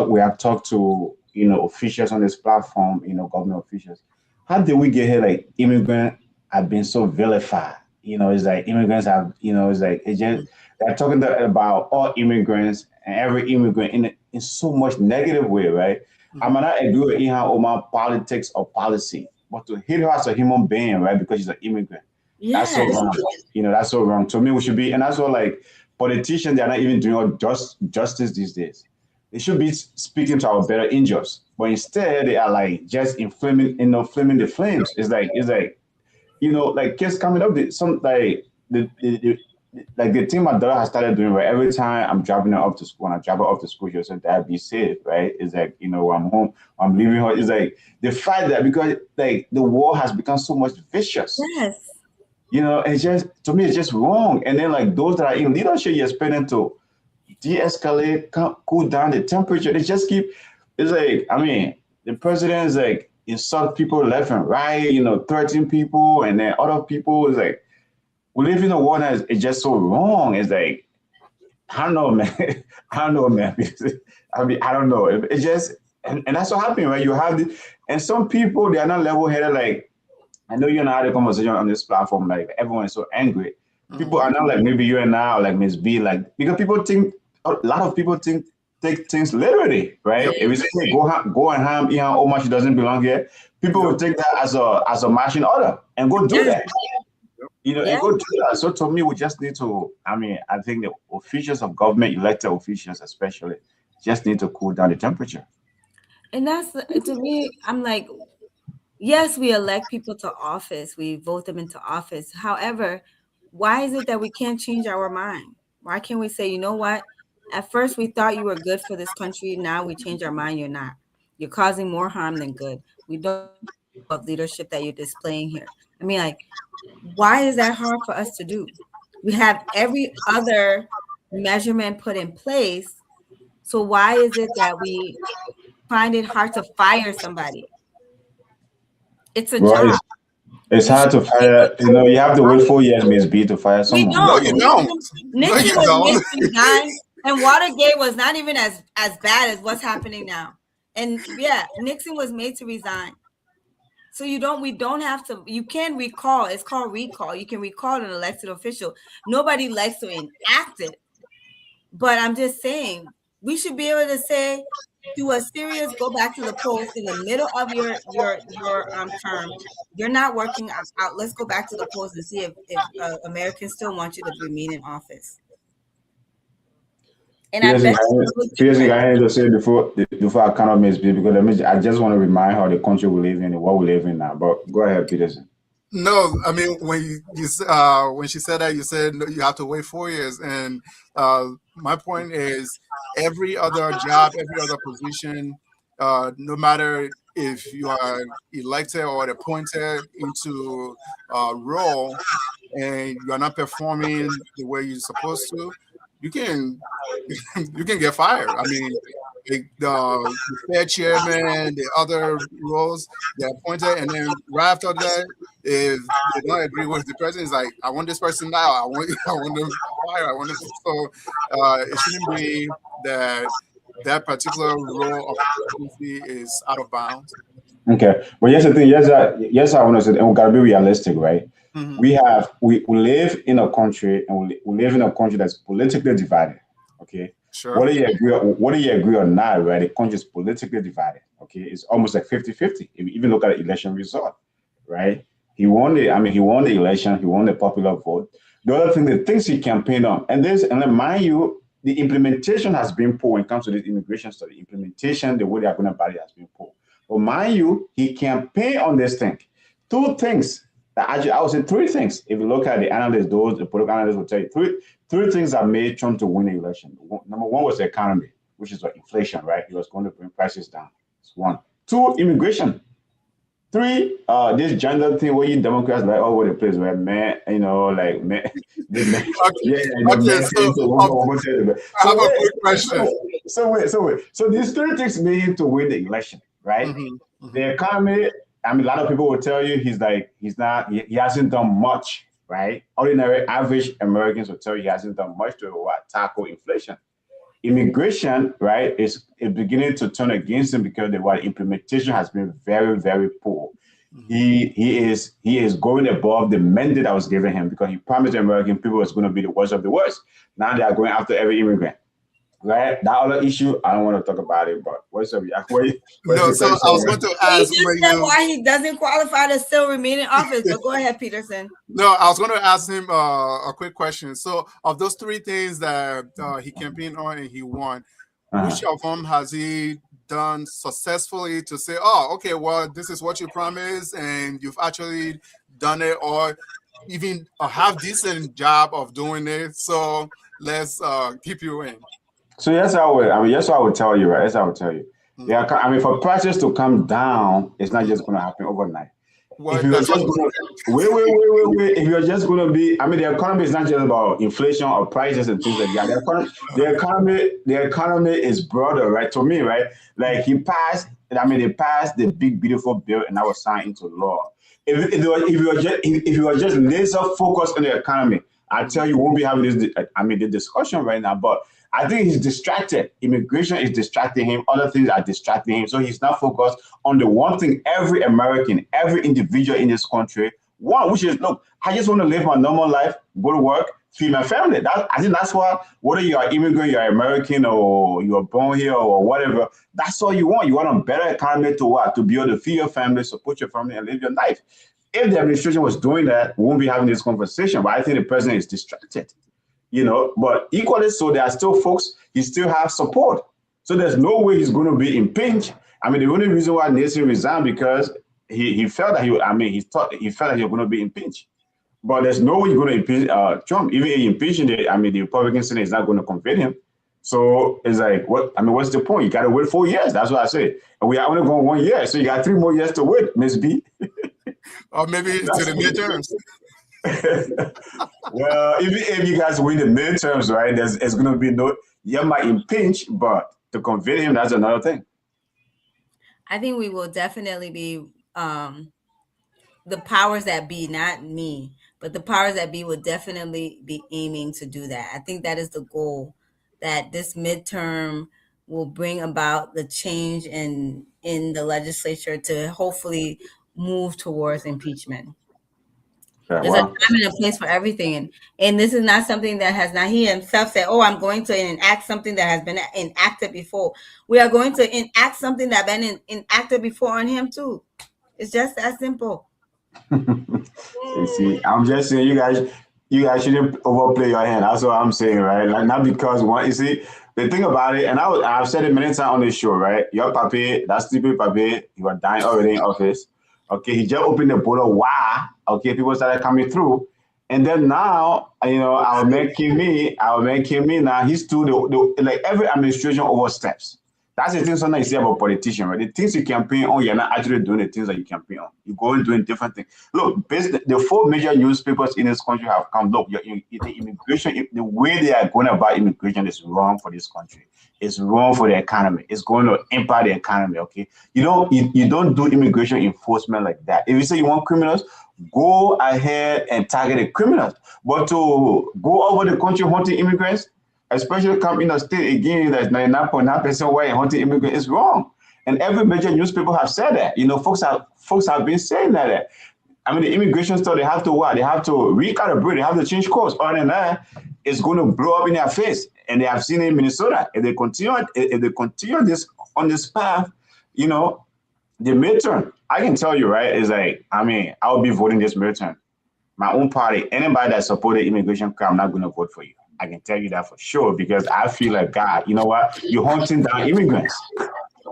we have talked to officials on this platform, government officials. how did we get here? Like immigrants have been so vilified. It's like immigrants have, it's like it just they're talking about all immigrants and every immigrant in so much negative way, right? I Mhm. might not agree with Ihan Omar politics or policy, but to hit her as a human being, right, because she's an immigrant, that's so Yes. wrong. That's so wrong. To me, we should be, and that's what like politicians, they're not even doing all justice these days. They should be speaking to our better angels, but instead they are like just inflaming, flaming the flames. It's like like kids coming up, some like like the thing my daughter has started doing, right? Every time I'm dropping her off to school, and I drop her off to school, she'll say, "Dad, be safe," right? It's like, I'm home, I'm leaving her. It's like the fact that because like the war has become so much vicious, Yes. it's just to me, it's just wrong. And then like those that are in leadership, you're expecting to de-escalate, cool down the temperature. They just keep. It's like, I mean, the president is like insult people left and right, 13 people, and then other people is like we live in a world that is just so wrong. It's like I don't know, man. I don't know, man. I mean, I don't know. It just and that's what happened, right? You have this, and some people they are not level-headed. Like I know you and I had a conversation on this platform. Like everyone is so angry. People Mhm. are not like maybe you and I or like Miss B. Like because people think a lot of people think take things literally, Yep. right? If we say hey, go and harm Ihan Omar, she doesn't belong here. People Yep. will take that as a marching order and go do Yes. that. And Yes. go do that. So to me, we just need to. I mean, I think the officials of government, elected officials especially, just need to cool down the temperature. And that's to me, I'm like, yes, we elect people to office, we vote them into office. However, why is it that we can't change our mind? Why can't we say, you know what? At first, we thought you were good for this country. Now we change our mind. You're not. You're causing more harm than good. We don't like the level of leadership that you're displaying here. I mean, like, why is that hard for us to do? We have every other measurement put in place. So why is it that we find it hard to fire somebody? It's a Well, job. it's You should hard to be able fire. to You have to wait fire. 4 years, Miss B, to fire We someone. No, don't. you So don't. No, Nixon you was don't. made to resign, and Watergate was not even as bad as what's happening now. And yeah, Nixon was made to resign. So we don't have to. You can recall. It's called recall. You can recall an elected official. Nobody likes to enact it, but I'm just saying we should be able to say, do a serious go back to the polls in the middle of your term. You're not working out. Let's go back to the polls and see if Americans still want you to remain in office. And I Peterson, bet you it was Peterson, different. I need to say before I cannot Miss B because I just want to remind her the country we live in and what we live in now. But go ahead, Peterson. No, I mean when she said that, you said no, you have to wait 4 years, and my point is every other job, every other position, no matter if you are elected or appointed into a role and you are not performing the way you're supposed to, you can you can get fired. I mean, the fair chairman, the other roles they're appointed, and then right after that, if they don't agree with the president, it's like, I want this person now. I want I want them fired. I want them. So it shouldn't be that that particular role of presidency is out of bounds. Okay, but here's the thing. Yes, I want to say, and we gotta be realistic, right? Hmm. We live in a country, and we live in a country that's politically divided. Okay, Sure. whether you agree or not, right? The country is politically divided. Okay, it's almost like 50-50. If you even look at the election result, right? He won the election. He won the popular vote. The other thing, the things he campaigned on, and then mind you, the implementation has been poor when it comes to this immigration study. Implementation, the way they are going about it has been poor. But mind you, he campaigned on this thing. Two things that actually, I would say three things. If you look at the analysts, the political analysts will tell you three things that made Trump to win the election. Number one was the economy, which is what inflation, right? He was going to bring prices down. That's one. Two, immigration. Three, this gender thing where you Democrats like all over the place, right? Man, like man, the man, Okay. yeah, the Okay. man So into woman say the man. I have So a wait, quick question. so wait. So these three things made him to win the election, right? Hmm. Hmm. The economy, I mean, a lot of people will tell you he hasn't done much, right? Ordinary average Americans will tell you he hasn't done much to tackle inflation. Immigration, right, is beginning to turn against him because the implementation has been very, very poor. he is going above the mandate that was given him because he promised the American people was going to be the worst of the worst. Now they are going after every immigrant. Right? That other issue, I don't want to talk about it, but what's up? What's No, the so I was question? going to He ask just when said you. why he doesn't qualify to still remain in office. But go ahead, Peterson. No, I was going to ask him a quick question. So, of those three things that he campaigned on and he won, which Uh-huh. of them has he done successfully to say, "Oh, okay, well, this is what you promised, and you've actually done it," or even a half decent job of doing it? So let's keep you in. So yes, I would. I mean, yes, I would tell you, right? Yes, I would tell you. Yeah, Mhm. I mean, for prices to come down, it's not just going to happen overnight. If Well, you're that's just what going to wait. If you're just going to be, I mean, the economy is not just about inflation or prices and things like that. The economy is broader, right? To me, right? Like he passed. I mean, they passed the big beautiful bill, and that was signed into law. If you are just laser focused on the economy, I tell you, we won't be having this. I mean, the discussion right now, but I think he's distracted. Immigration is distracting him. Other things are distracting him. So he's not focused on the one thing every American, every individual in this country want, which is look, I just want to live my normal life, go to work, feed my family. I think that's why, whether you're an immigrant, you're American, or you're born here or whatever, that's all you want. You want a better economy to what? To be able to feed your family, support your family, and live your life. If the administration was doing that, we won't be having this conversation. But I think the president is distracted, but equally so, there are still folks, he still has support. So there's no way he's going to be impeached. I mean, the only reason why Nancy resigned because he felt that he felt that he was going to be impeached. But there's no way you're going to impeach Trump. Even if impeaching the Republican Senate is not going to convict him. So it's like, what? I mean, what's the point? You got to wait 4 years. That's what I say. And we are only going 1 year, so you got 3 more years to wait, Miss B. or maybe to That's the midterms. well, if you guys win the midterms, right, it's going to be no, you might impeach, but to convict him, that's another thing. I think we will definitely be the powers that be, not me, but the powers that be will definitely be aiming to do that. I think that is the goal, that this midterm will bring about the change in the legislature to hopefully move towards impeachment. Yeah, There's a well, time and a place for everything, and this is not something that has not he himself said, "Oh, I'm going to enact something that has been enacted before." We are going to enact something that has been enacted before on him too. It's just that simple. you see, I'm just saying, you guys shouldn't overplay your hand. That's what I'm saying, right? Like not because one, you see, the thing about it, and I've said it many times on this show, right? Your papi, that stupid papi, he was dying already in office. Okay, he just opened the border. Why? Okay, people started coming through. And then now, our man Kimmy now, he's still like every administration oversteps. That's the thing sometimes you see about politicians, right? The things you campaign on, you're not actually doing the things that you campaign on. You go and doing different things. Look, the four major newspapers in this country have come. Look, the immigration, the way they are going about immigration is wrong for this country. It's wrong for the economy. It's going to impact the economy. Okay, you don't do immigration enforcement like that. If you say you want criminals, go ahead and target the criminals. But to go over the country hunting immigrants, especially come in a state again that's 99.9% white and hunting immigrant is wrong. And every major newspaper have said that. Folks have been saying that. I mean, the immigration stuff, they have to what? They have to recalibrate. They have to change course. Other than that, it's going to blow up in their face. And they have seen it in Minnesota. If they continue this on this path, you know, the midterm, I can tell you, right, is like, I mean, I'll be voting this midterm. My own party, anybody that supported immigration crime, I'm not going to vote for you. I can tell you that for sure because I feel like, God, you know what? You're hunting down immigrants.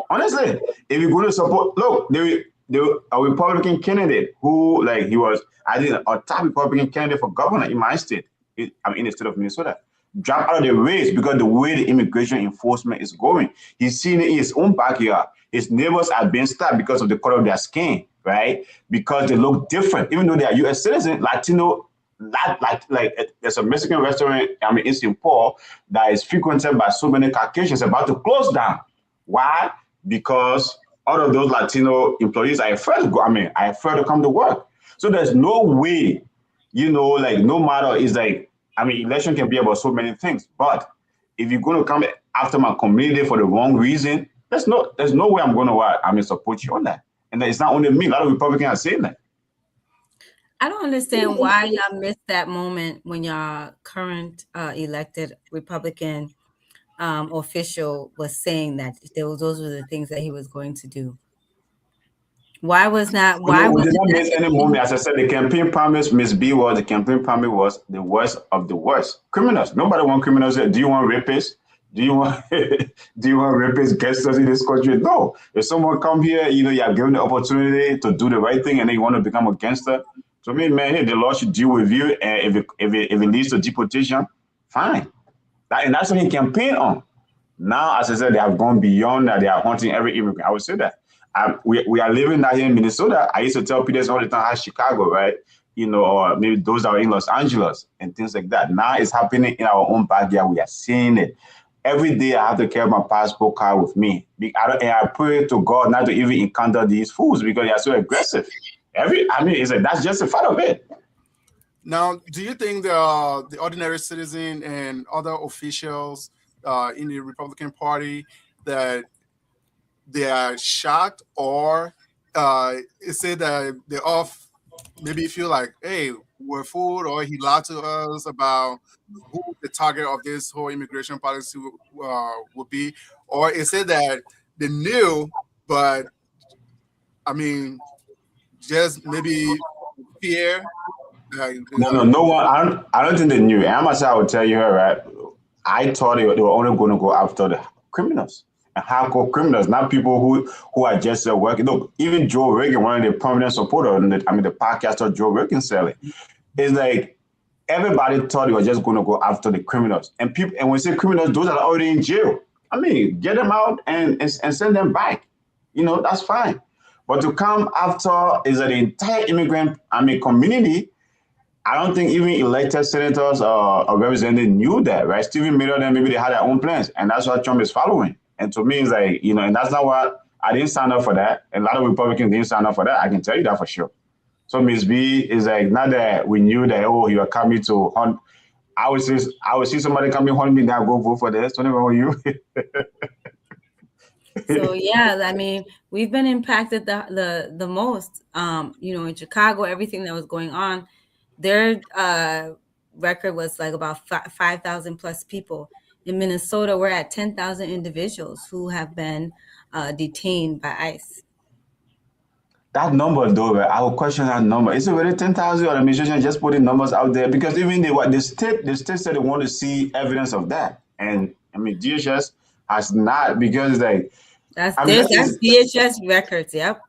Honestly, if you're going to support, look, a Republican candidate who, like, he was, I think, a top Republican candidate for governor in my state, in the state of Minnesota, dropped out of the race because the way the immigration enforcement is going, he's seen it in his own backyard. His neighbors are being stabbed because of the color of their skin, right? Because they look different, even though they are U.S. citizens, Latino. There's a Mexican restaurant, in St. Paul, that is frequented by so many Caucasians about to close down. Why? Because all of those Latino employees are afraid to go. Are afraid to come to work. So there's no way, like no matter, it's like, election can be about so many things, but if you're going to come after my community for the wrong reason, there's no way I'm going to support you on that. And it's not only me, a lot of Republicans are saying that. I don't understand why y'all missed that moment when y'all current elected Republican official was saying that those were the things that he was going to do. Why was not? Why we was did not miss any moment? As I said, the campaign promise, Miss B, was the campaign promise was the worst of the worst. Criminals. Nobody want criminals. Do you want rapists? Do you want rapists, gangsters in this country? No. If someone come here, you are given the opportunity to do the right thing, and then you want to become a gangster. To me, man, hey, the law should deal with you, and if it leads to deportation, fine. And that's what he campaigned on. Now, as I said, they have gone beyond that. They are hunting every immigrant. I would say that. We are living now here in Minnesota. I used to tell people all the time, how Chicago, right? Or maybe those that are in Los Angeles and things like that. Now it's happening in our own backyard. We are seeing it. Every day I have to carry my passport card with me. And I pray to God not to even encounter these fools because they are so aggressive. It's like, that's just a fact of it. Now, do you think the ordinary citizen and other officials in the Republican Party that they are shocked, or is it that they off maybe feel like, hey, we're fooled, or he lied to us about who the target of this whole immigration policy would be, or is it that they knew, but just maybe fear? No one. I don't think they knew. And I will tell you, right? I thought they were only going to go after the criminals. Hardcore criminals, not people who are just working. Look, even Joe Rogan, one of the prominent supporters, the podcaster Joe Rogan said it. It's like everybody thought they were just going to go after the criminals. And when we say criminals, those that are already in jail. Get them out and send them back. That's fine. But to come after is the entire immigrant community. I don't think even elected senators or representatives knew that, right? Stephen Miller, then maybe they had their own plans, and that's what Trump is following. And to me, it's like, and that's not what I didn't sign up for that. And a lot of Republicans didn't sign up for that. I can tell you that for sure. So Ms. B is like, not that we knew that, you are coming to hunt. I would see somebody coming hunt me, now go vote for this. What's wrong with you? So yeah, we've been impacted the most. In Chicago, everything that was going on, their record was like about 5,000 plus people. In Minnesota, we're at 10,000 individuals who have been detained by ICE. That number, though, I will question that number. Is it really 10,000, or the administration just putting numbers out there? Because even the state said they want to see evidence of that, and DHS has not, because that's DHS records. Yep.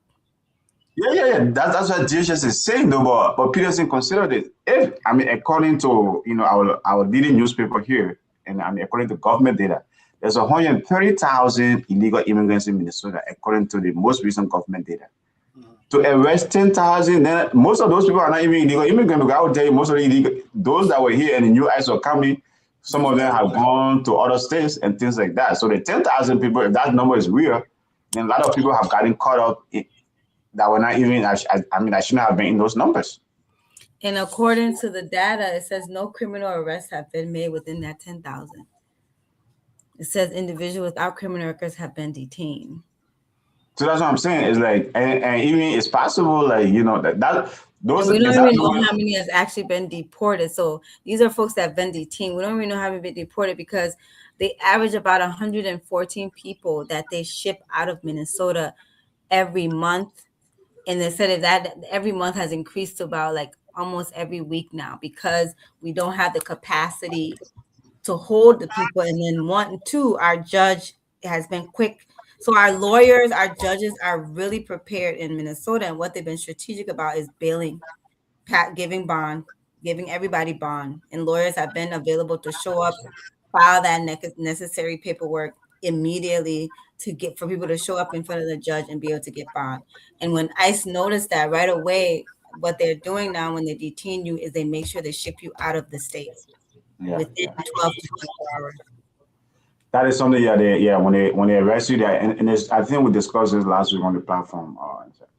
Yeah. That's what DHS is saying, though. But Peterson considered it. According to our leading newspaper here, and according to government data, there's 130,000 illegal immigrants in Minnesota, according to the most recent government data. To arrest 10,000, then most of those people are not even illegal immigrants. Because I would tell you, most of those that were here and the new ICE were coming, some of them have gone to other states and things like that. So the 10,000 people, if that number is real, then a lot of people have gotten caught up that were not even, I shouldn't have been in those numbers. And according to the data, it says no criminal arrests have been made within that 10,000. It says individuals without criminal records have been detained. So that's what I'm saying. It's like, and even it's possible, like, those. And we don't even know how many has actually been deported. So these are folks that have been detained. We don't even know how many been deported because they average about 114 people that they ship out of Minnesota every month. And they said that every month has increased to about like almost every week now because we don't have the capacity to hold the people. And then 1 and 2, our judge has been quick. So our lawyers, our judges are really prepared in Minnesota. And what they've been strategic about is bailing, giving everybody bond. And lawyers have been available to show up, file that necessary paperwork immediately for people to show up in front of the judge and be able to get bond. And when ICE noticed that right away, what they're doing now when they detain you is they make sure they ship you out of the state within 12 to 24 hours. That is something, when they arrest you, and I think we discussed this last week on the platform.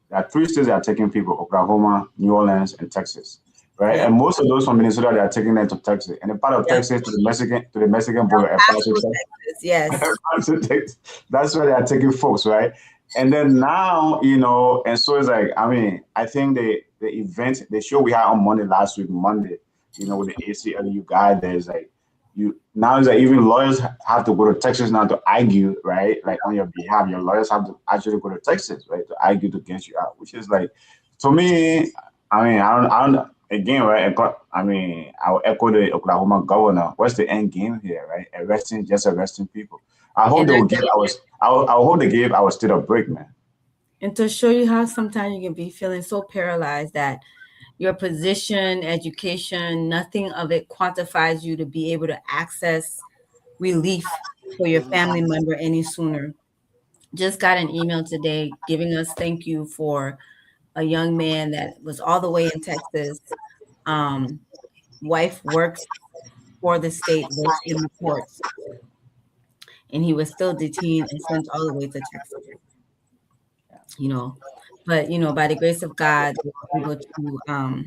There are 3 states that are taking people: Oklahoma, New Orleans, and Texas, right? Yeah. And most of those from Minnesota, they are taking them to Texas, and a part of Texas to the Mexican border. Yes, That's where they are taking folks, right? And then now, and so it's like, I mean, I think the show we had on Monday last week, Monday, with the ACLU guy, there's like, now it's like even lawyers have to go to Texas now to argue, right? Like on your behalf, your lawyers have to actually go to Texas, right, to argue to get you out, which is like, to me, I mean, I don't, again, right? I mean, I'll echo the Oklahoma governor. What's the end game here, right? Just arresting people. I hope And they will give I hope they gave our state a break, man. and to show you how sometimes you can be feeling so paralyzed that your position, education, nothing of it quantifies you to be able to access relief for your family member any sooner. Just got an email today giving us thank you for a young man that was all the way in Texas. Um, Wife works for the state, works in the courts, and he was still detained and sent all the way to Texas. You know, but by the grace of God, they were able to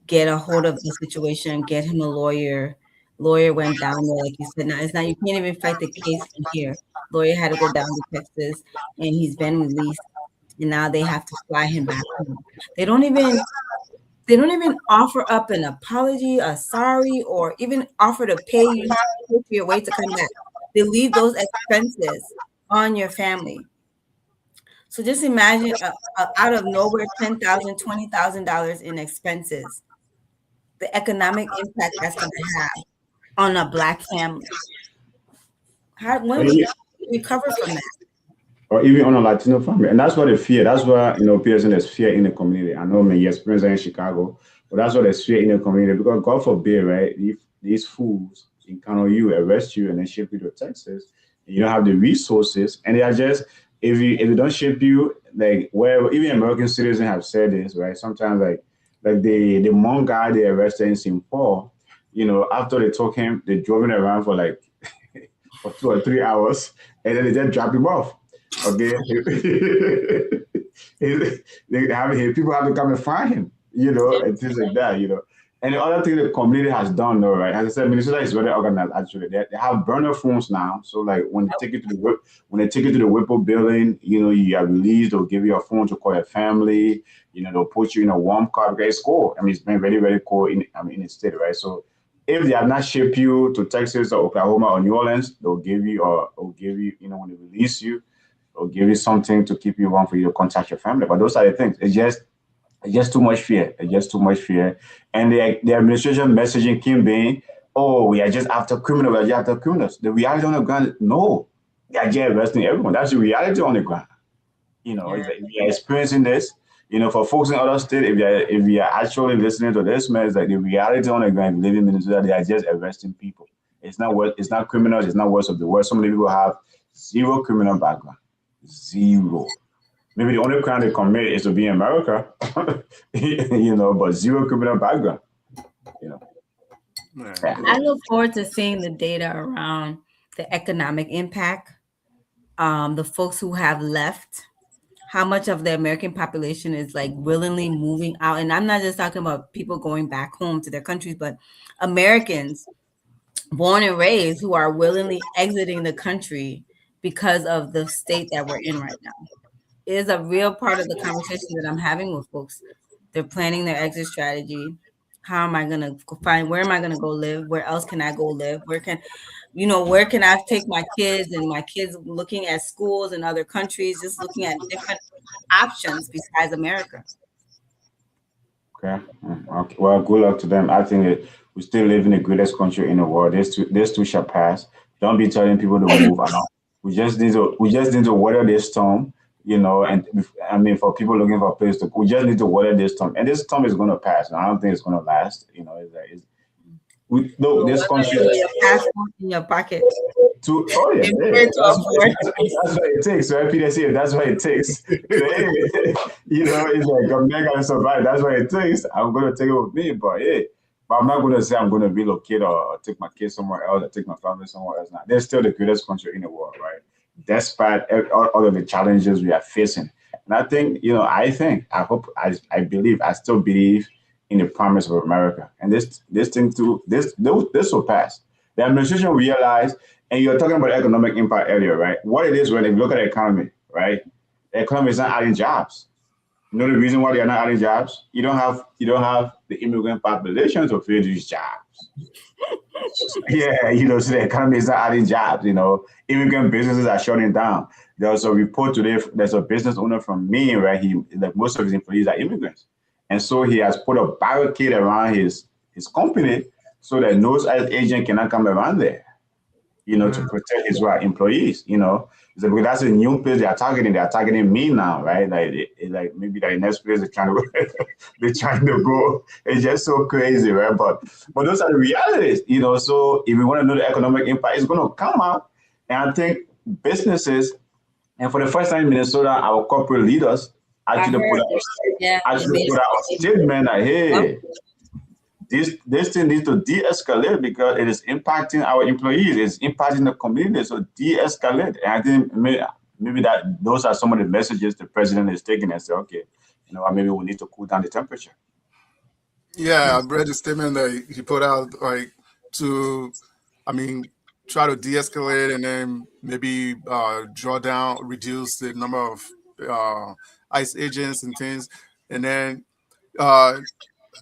get a hold of the situation, get him a lawyer. Lawyer went down there, like you said. Now it's not you can't even fight the case from here. Lawyer had to go down to Texas, and he's been released. And now they have to fly him back home. They don't even offer up an apology, a sorry, or even offer to pay you for your way to come back. They leave those expenses on your family. So just imagine out of nowhere, $10,000, $20,000 in expenses, the economic impact that's going to have on a Black family. When will you recover from that? Or even on a Latino family. And that's what they fear. That's why, Pearson, there's fear in the community. I know, man, you experience that in Chicago, but that's what there's fear in the community because God forbid, right? If these fools encounter you, arrest you, and then ship you to Texas, and you don't have the resources, and they are just, if you don't ship you, like where even American citizens have said this, right? Sometimes like the Hmong guy they arrested in St. Paul, after they took him, they drove him around for like for 2 or 3 hours, and then they just dropped him off. Okay, people have to come and find him, and things like that, And the other thing the community has done, though, right? As I said, Minnesota is very organized. Actually, they have burner phones now. So, like when they take you to the Whipple building, you are released. They'll give you a phone to call your family. They'll put you in a warm car. Okay, it's cool. I mean, it's been very, very cool in the state, right? So, if they have not shipped you to Texas or Oklahoma or New Orleans, they'll give you, when they release you, they'll give you something to keep you warm for you to contact your family. But those are the things. It's just too much fear. It's just too much fear. And the administration messaging Kim being, oh, we are just after criminals. We are just after criminals. The reality on the ground, no. They are just arresting everyone. That's the reality on the ground. If you are experiencing this, for folks in other states, if you are actually listening to this, man, it's like the reality on the ground, living in Minnesota, they are just arresting people. It's not criminals. It's not worse of the worst. So many people have zero criminal background. Zero. Maybe the only crime they commit is to be in America, but zero criminal background. Yeah. I look forward to seeing the data around the economic impact, the folks who have left, how much of the American population is like willingly moving out. And I'm not just talking about people going back home to their countries, but Americans born and raised who are willingly exiting the country because of the state that we're in right now. It is a real part of the conversation that I'm having with folks. They're planning their exit strategy. How am I going to find, where am I going to go live? Where else can I go live? Where can I take my kids, and my kids looking at schools in other countries, just looking at different options besides America. Okay. Well, good luck to them. I think we still live in the greatest country in the world. This too shall pass. Don't be telling people to move around. We just need to weather this storm. And I mean, for people looking for a place to, we just need to weather this storm, and this storm is going to pass. I don't think it's going to last. This country. Your passport in your pocket. Oh yeah, that's what it takes. Right, Peter said that's what it takes. It's like government gonna survive. That's what it takes. I'm gonna take it with me, but I'm not gonna say I'm gonna relocate or take my kids somewhere else or take my family somewhere else. Now, they're still the greatest country in the world, right? Despite all of the challenges we are facing. And I think, I hope, I believe, I still believe in the promise of America. And this will pass. The administration realized, and you're talking about economic impact earlier, right? What it is when you look at the economy, right? The economy is not adding jobs. You know the reason why they are not adding jobs? You don't have the immigrant population to fill these jobs. Yeah, so the economy is not adding jobs. Immigrant businesses are shutting down. There was a report today. There's a business owner from Maine, right? Most of his employees are immigrants, and so he has put a barricade around his company so that no ICE agent cannot come around there. To protect his employees. Because that's a new place they are targeting. They are targeting me now, right? Like maybe the next place they're trying to go. It's just so crazy, right? But those are the realities, So if we want to know the economic impact, it's going to come out. And I think businesses, and for the first time in Minnesota, our corporate leaders actually put out a statement that, hey, this thing needs to de-escalate because it is impacting our employees, it's impacting the community. So de-escalate. And I think maybe that those are some of the messages the president is taking and say, okay, maybe we need to cool down the temperature. Yeah, I read the statement that he put out, like to, try to de-escalate and then maybe reduce the number of ICE agents and things. And then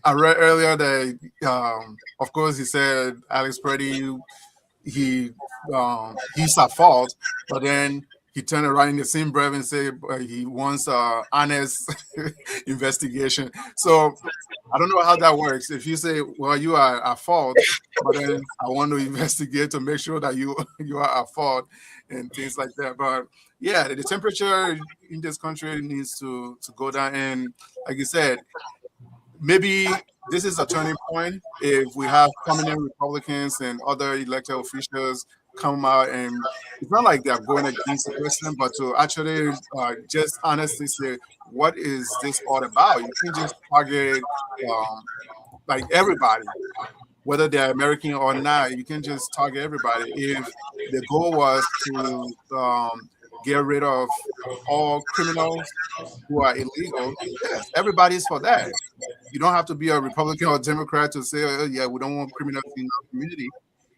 I read earlier that, of course, he said Alex Purdy, he's at fault, but then he turned around in the same breath and said he wants an honest investigation. So I don't know how that works. If you say, well, you are at fault, but then I want to investigate to make sure that you are at fault and things like that. But yeah, the temperature in this country needs to go down. And like you said, maybe this is a turning point if we have prominent Republicans and other elected officials come out, and it's not like they're going against the president, but to actually just honestly say, what is this all about? You can just target like everybody, whether they're American or not. You can just target everybody. If the goal was to get rid of all criminals who are illegal, yes, everybody's for that. You don't have to be a Republican or Democrat to say, oh, yeah, we don't want criminals in our community.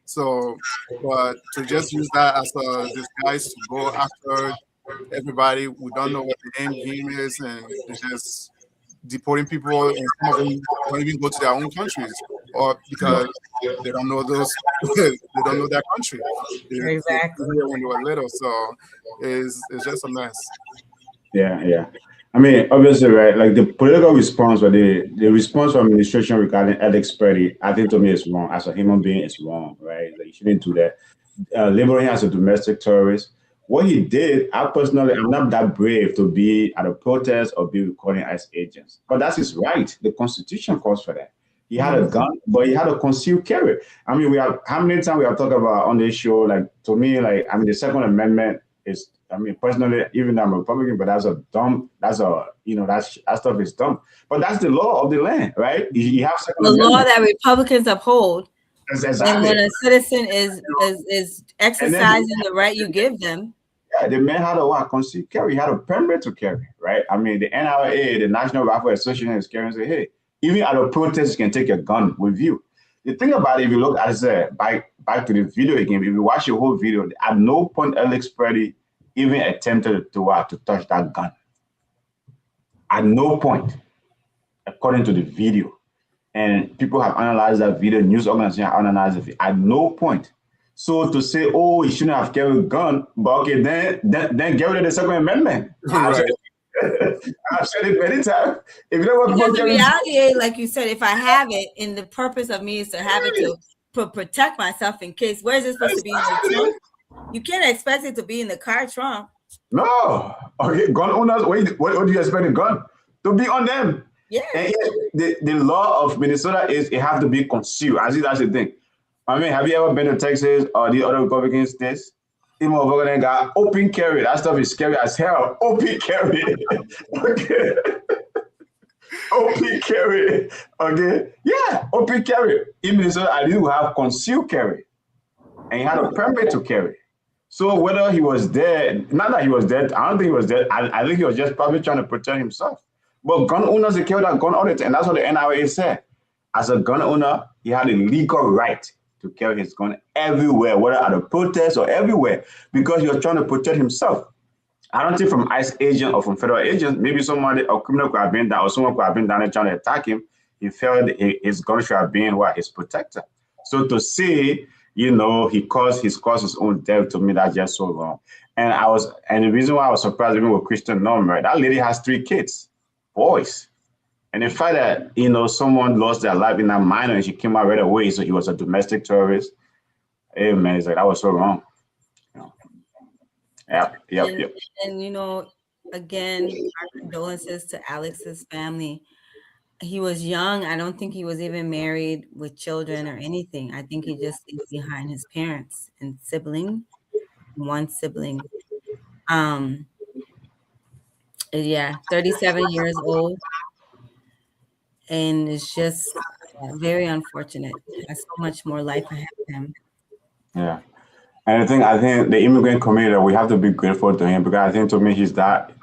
So, but to just use that as a disguise to go after everybody, we don't know what the end game is, and it's just deporting people, and some of them don't even go to their own countries, or because they don't know they don't know their country. Exactly. When they were little, so it's just a mess. Yeah. Obviously, right? Like the political response or the response from administration regarding Alex Purdy, I think to me is wrong. As a human being, it's wrong, right? Like you shouldn't do that. Labeling him as a domestic terrorist. What he did, I'm not that brave to be at a protest or be recording ICE agents. But that's his right. The Constitution calls for that. He had a gun, but he had a concealed carry. How many times we have talked about on this show? Like to me, the Second Amendment is. Personally, even though I'm a Republican, but that stuff is dumb. But that's the law of the land, right? You have the law that Republicans uphold. Exactly. And when a citizen is exercising the right you give them. Yeah, the man had a concealed carry. He had a permit to carry, right? The NRA, the National Rifle Association, is carrying and say, hey, even at a protest, you can take a gun with you. The thing about it, if you look back to the video again, if you watch the whole video, at no point Alex Purdy even attempted to touch that gun. At no point, according to the video. And people have analyzed that video, news organizations have analyzed it. At no point. So to say, oh, he shouldn't have carried a gun, but okay, then get rid of the Second Amendment. Right. I've said it many times. If you don't want because the reality is, like you said, if I have it, and the purpose of me is to have it to protect myself in case, where is it supposed to be in the trunk? You can't expect it to be in the car trunk. No. Okay, gun owners, what do you expect a gun? To be on them. Yeah. And the law of Minnesota is it have to be concealed. I see that's the thing. Have you ever been to Texas or the other Republican states? Even over there got open carry. That stuff is scary as hell. Open carry. Okay. Open carry. Okay. Yeah, open carry. In Minnesota, I didn't have concealed carry. And he had a permit to carry. So whether he was dead, not that he was dead, I don't think he was dead. I think he was just probably trying to protect himself. But gun owners, they carry that gun all the time. And that's what the NRA said. As a gun owner, he had a legal right to carry his gun everywhere, whether at a protest or everywhere, because he was trying to protect himself. I don't think from ICE agent or from federal agent, maybe somebody, a criminal could have been down, or someone could have been down there trying to attack him. He felt his gun should have been what his protector. So to say, he caused his own death, to me, that's just so wrong. And the reason why I was surprised even with Christian Norm, right? That lady has 3 kids, boys. And the fact that someone lost their life in that minor and she came out right away, so he was a domestic terrorist. Hey man, it's like that was so wrong. Yep. And again, our condolences to Alex's family. He was young. I don't think he was even married with children or anything. I think he just leaves behind his parents and one sibling. Yeah, 37 years old. And it's just very unfortunate. He has so much more life ahead of him. Yeah. And I think the immigrant community, we have to be grateful to him, because I think, to me, he died,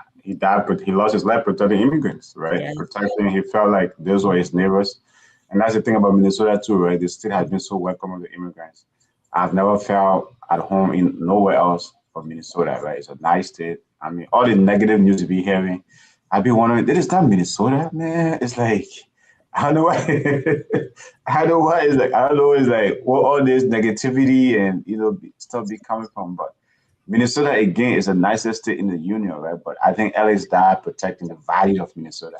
but he lost his life protecting immigrants, right? Yeah. Protecting, he felt like those were his neighbors. And that's the thing about Minnesota too, right? The state has been so welcoming to immigrants. I've never felt at home in nowhere else but Minnesota, right? It's a nice state. I mean, all the negative news we be hearing, I've been wondering, this is not Minnesota, man. It's like, I don't know why. I don't know why. It's like, I don't know. It's like, well, all this negativity and stuff be coming from. But Minnesota, again, is the nicest state in the union, right? But I think Alex died protecting the value of Minnesota.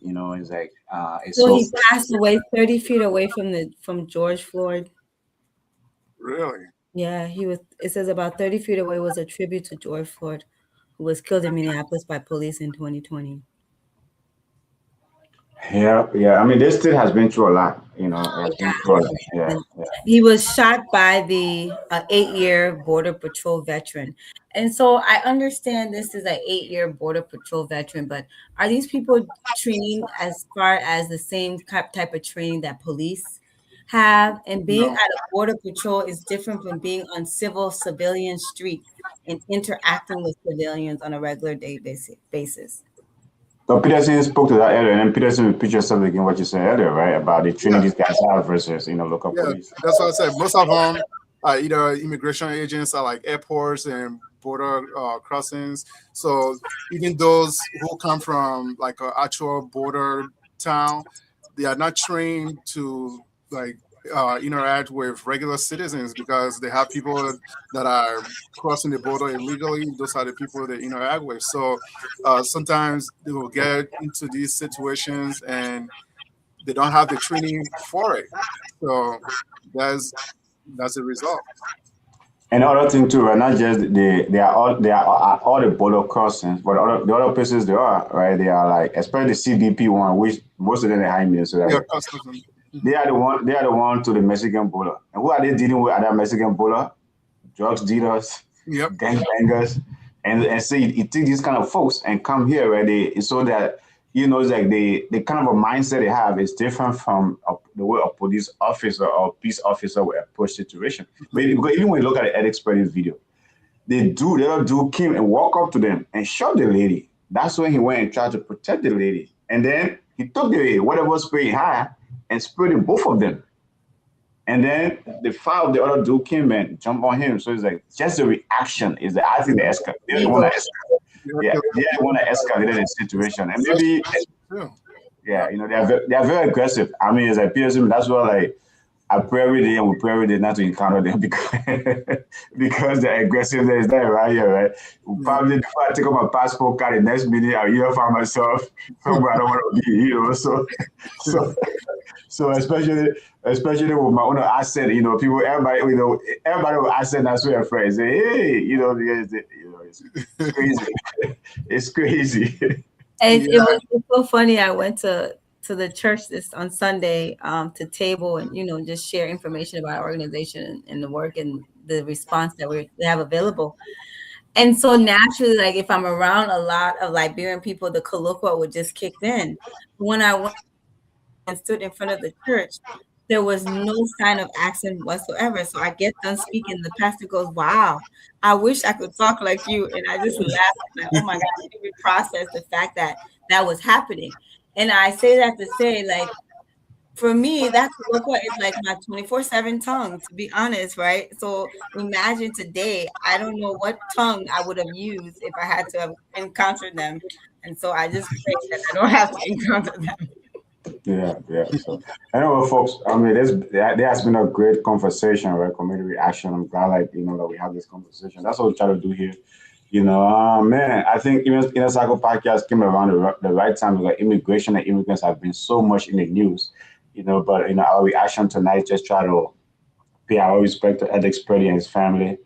It's like it's So so. he passed away 30 feet away from George Floyd. Really? Yeah, it says about 30 feet away was a tribute to George Floyd, who was killed in Minneapolis by police in 2020. Yeah. I mean, this state has been through a lot. It has been through a lot. Yeah. He was shot by the 8-year Border Patrol veteran. And so I understand this is an 8-year Border Patrol veteran, but are these people trained as far as the same type of training that police have? And being at a Border Patrol is different from being on civilian streets and interacting with civilians on a regular day basis. So Peterson spoke to that earlier, and then Peterson repeat yourself again what you said earlier, right? About the training these guys have versus local police. That's what I said. Most of them are either immigration agents at like airports and border crossings. So even those who come from like an actual border town, they are not trained to like interact with regular citizens, because they have people that are crossing the border illegally. Those are the people they interact with. So sometimes they will get into these situations and they don't have the training for it. So that's the result. And other thing too, right? Not just they are all the border crossings, but the other places they are, right? They are like, especially the CBP one, which most of them are high in Minnesota. Yeah, They are the one to the Mexican border. And who are they dealing with at that Mexican border? Drugs dealers, gangbangers. And so you take these kind of folks and come here, right? So that, it's like the kind of a mindset they have is different from the way a police officer or peace officer will approach situation. But even when you look at the ethics studies video, the other dude came and walked up to them and shot the lady. That's when he went and tried to protect the lady. And then he took the whatever spray he had and sprayed in both of them. And then the file of the other dude came and jumped on him. So it's like, just the reaction is that I think they didn't want to escalate. Yeah, they didn't want to escalate the situation. And maybe, they are very aggressive. I mean, it's like PSM, that's why like I pray every day and we pray every day not to encounter them because the aggressiveness is there right here, right? Probably before I take out my passport card, the next minute I'll either find myself somewhere I don't want to be, So especially with my own asset, people, everybody with asset, that's where friends say, hey, because it's crazy. It's crazy. And it was so funny. I went to the church on Sunday to table and just share information about our organization and the work and the response that we have available. And so naturally, like if I'm around a lot of Liberian people, the colloquial would just kick in. When I went and stood in front of the church, there was no sign of accent whatsoever. So I get done speaking. The pastor goes, "Wow, I wish I could talk like you." And I just laughed. Like, oh my God, I didn't even process the fact that was happening. And I say that to say, like, for me, that's local is like my 24/7 tongue, to be honest, right? So imagine today, I don't know what tongue I would have used if I had to have encountered them. And so I just pray that I don't have to encounter them. Yeah, yeah. So anyway, folks, I mean, there has been a great conversation, right? Community reaction. I'm glad, like, that we have this conversation. That's what we try to do here. Man, I think even Inner Cycle podcast came around the right time because immigration and immigrants have been so much in the news, but our reaction tonight just try to pay our respect to Alex Purdy and his family.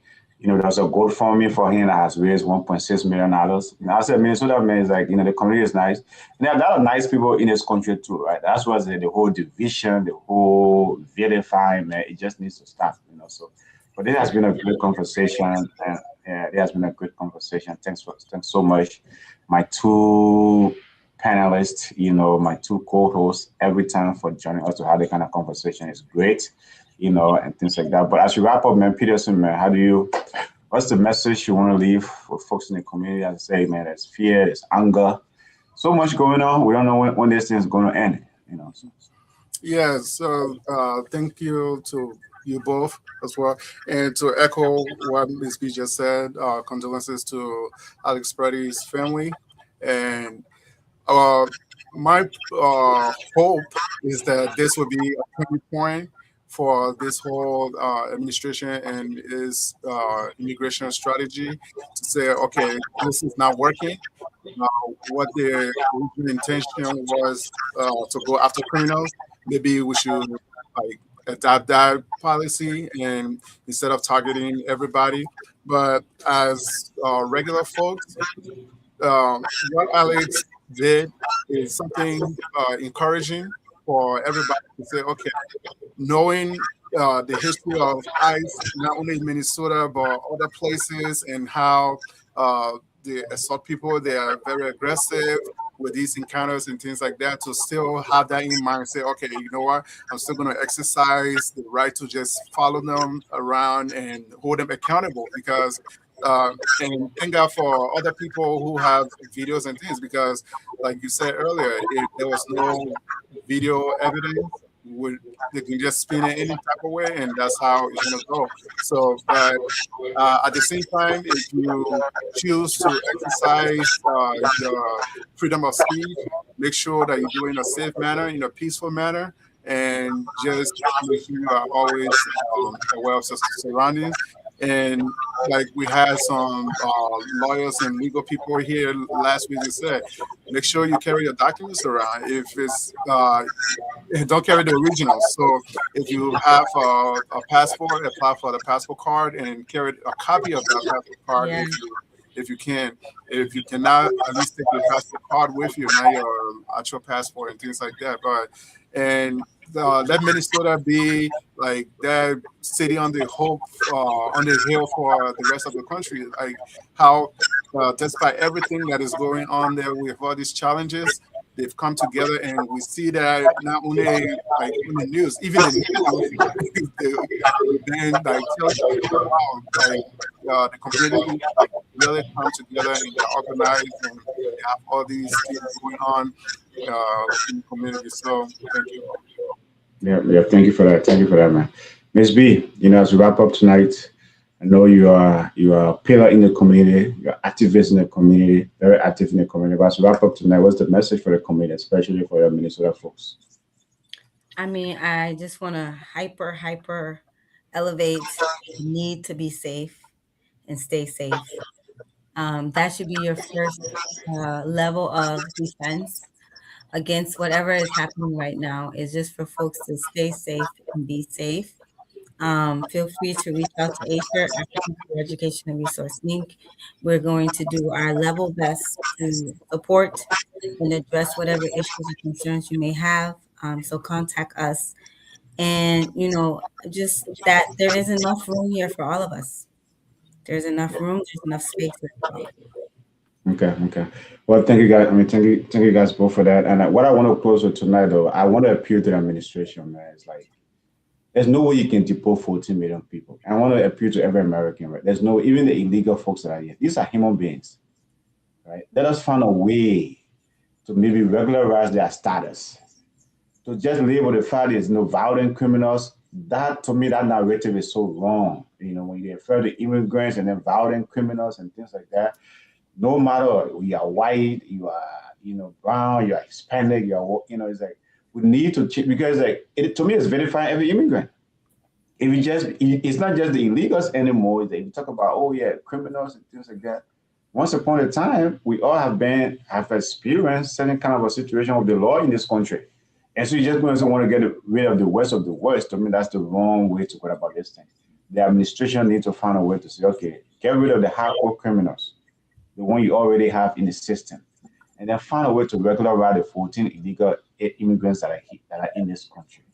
There's a GoFundMe for him that has raised $1.6 million. I said Minnesota man is like, the community is nice. And there are a lot of nice people in this country too, right? That's why the whole division, the whole vilifying, man, it just needs to stop. So, but this has been a great conversation, and yeah, it has been a great conversation. Thanks so much, my two panelists, my two co-hosts, every time for joining us to have the kind of conversation is great, and things like that. But as you wrap up, man, Peterson, man, what's the message you want to leave for folks in the community? As I say, man, there's fear, there's anger, so much going on. We don't know when this thing is going to end. So. Yeah, so thank you to you both as well. And to echo what Ms. B just said, condolences to Alex Purdy's family. And uh, my hope is that this will be a turning point for this whole administration and its immigration strategy to say, okay, this is not working. What their original intention was to go after criminals. Maybe we should like adopt that policy and instead of targeting everybody. But as regular folks, what Alex did is something encouraging for everybody to say, okay, knowing the history of ICE, not only in Minnesota, but other places, and how they assault people, they are very aggressive with these encounters and things like that, to still have that in mind and say, okay, you know what, I'm still going to exercise the right to just follow them around and hold them accountable because and thank God for other people who have videos and things because, like you said earlier, if there was no video evidence, would they can just spin it any type of way, and that's how it's gonna go. So, but at the same time, if you choose to exercise your freedom of speech, make sure that you do it in a safe manner, in a peaceful manner, and just make sure you are always aware of surroundings. And like we had some lawyers and legal people here last week that said, make sure you carry your documents around. If it's don't carry the originals. So if you have a passport, apply for the passport card and carry a copy of that passport card Yeah. if you can. If you cannot, at least take your passport card with you, not your actual passport and things like that. But and let Minnesota be like that city on the hope on the hill for the rest of the country. Like how, despite everything that is going on there with all these challenges, they've come together, and we see that not only like in the news, even in the news, they've been like telling people, wow, like the community really come together and they're organized and they have all these things going on in the community. So thank you. Yeah, yeah. Thank you for that. Thank you for that, man. Miss B, as we wrap up tonight, I know you are a pillar in the community. You're activist in the community, very active in the community. But as we wrap up tonight, what's the message for the community, especially for your Minnesota folks? I mean, I just want to hyper elevate the need to be safe and stay safe. That should be your first level of defense against whatever is happening right now, is just for folks to stay safe and be safe. Feel free to reach out to ACER, African Career Education and Resource Inc. We're going to do our level best to support and address whatever issues or concerns you may have. So contact us. And, just that there is enough room here for all of us. There's enough room, there's enough space here for all of us. Okay, okay. Well, thank you guys. I mean, thank you guys both for that. And what I want to close with tonight, though, I want to appeal to the administration, man. It's like there's no way you can deport 14 million people. And I want to appeal to every American, right? There's no even the illegal folks that are here. These are human beings, right? Let us find a way to maybe regularize their status, to just label the fact is violent criminals. That to me, that narrative is so wrong. When you refer to immigrants and then violent criminals and things like that, no matter you are white, you are brown, you are Hispanic, it's like we need to change because like to me it's verifying every immigrant. If you just it's not just the illegals anymore. If you talk about criminals and things like that. Once upon a time, we all have experienced certain kind of a situation of the law in this country. And so you're just going to want to get rid of the worst of the worst. To me, that's the wrong way to go about this thing. The administration needs to find a way to say, okay, get rid of the hardcore criminals, the one you already have in the system, and then find a way to regularize the 14 illegal immigrants that are in this country.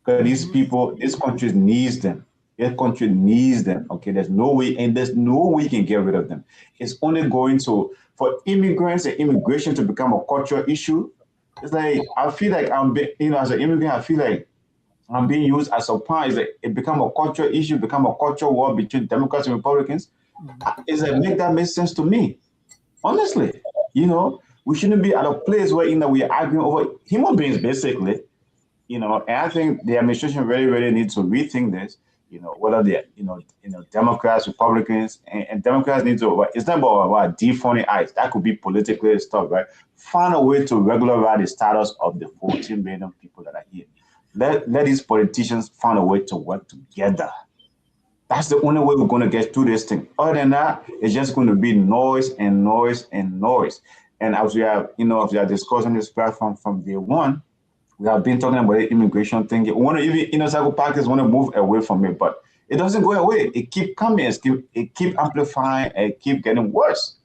Because these people, this country needs them. This country needs them. Okay, there's no way you can get rid of them. It's only going to for immigrants and immigration to become a cultural issue. It's like I feel like as an immigrant, I feel like I'm being used as a pawn. It's like it become a cultural issue, become a cultural war between Democrats and Republicans. It's like make sense to me. Honestly, we shouldn't be at a place where we are arguing over human beings, basically. And I think the administration really, really needs to rethink this. Whether they, Democrats, Republicans, and Democrats need to. It's not about defunding ICE. That could be politically stuff, right? Find a way to regularize the status of the 14 million people that are here. Let these politicians find a way to work together. That's the only way we're going to get through this thing. Other than that, it's just going to be noise and noise and noise. And as we have, as we are discussing this platform from day one, we have been talking about the immigration thing. We want to even Cycle Parkers want to move away from it, but it doesn't go away. It keep coming. It keep amplifying. It keep getting worse.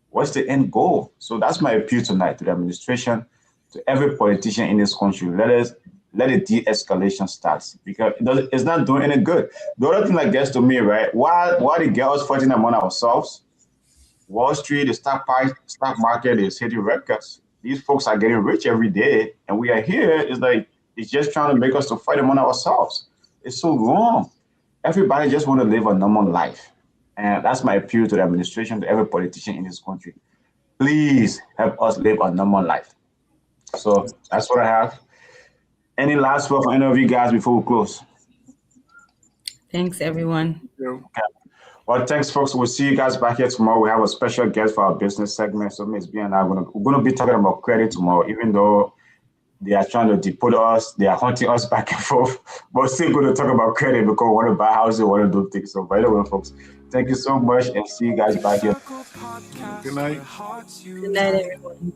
What's the end goal? So that's my appeal tonight to the administration, to every politician in this country. Let the de-escalation start because it's not doing any good. The other thing that gets to me, right? Why the girls fighting among ourselves? Wall Street, the stock market is hitting records. These folks are getting rich every day, and we are here. It's just trying to make us to fight among ourselves. It's so wrong. Everybody just want to live a normal life, and that's my appeal to the administration, to every politician in this country. Please help us live a normal life. So that's what I have. Any last word for any of you guys before we close? Thanks, everyone. Okay. Well, thanks, folks. We'll see you guys back here tomorrow. We have a special guest for our business segment. So Ms. B and I we're going to be talking about credit tomorrow, even though they are trying to deport us. They are hunting us back and forth. But we're still going to talk about credit because we want to buy houses, we want to do things. So by the way, folks, thank you so much and see you guys back here. Good night. Good night, everyone.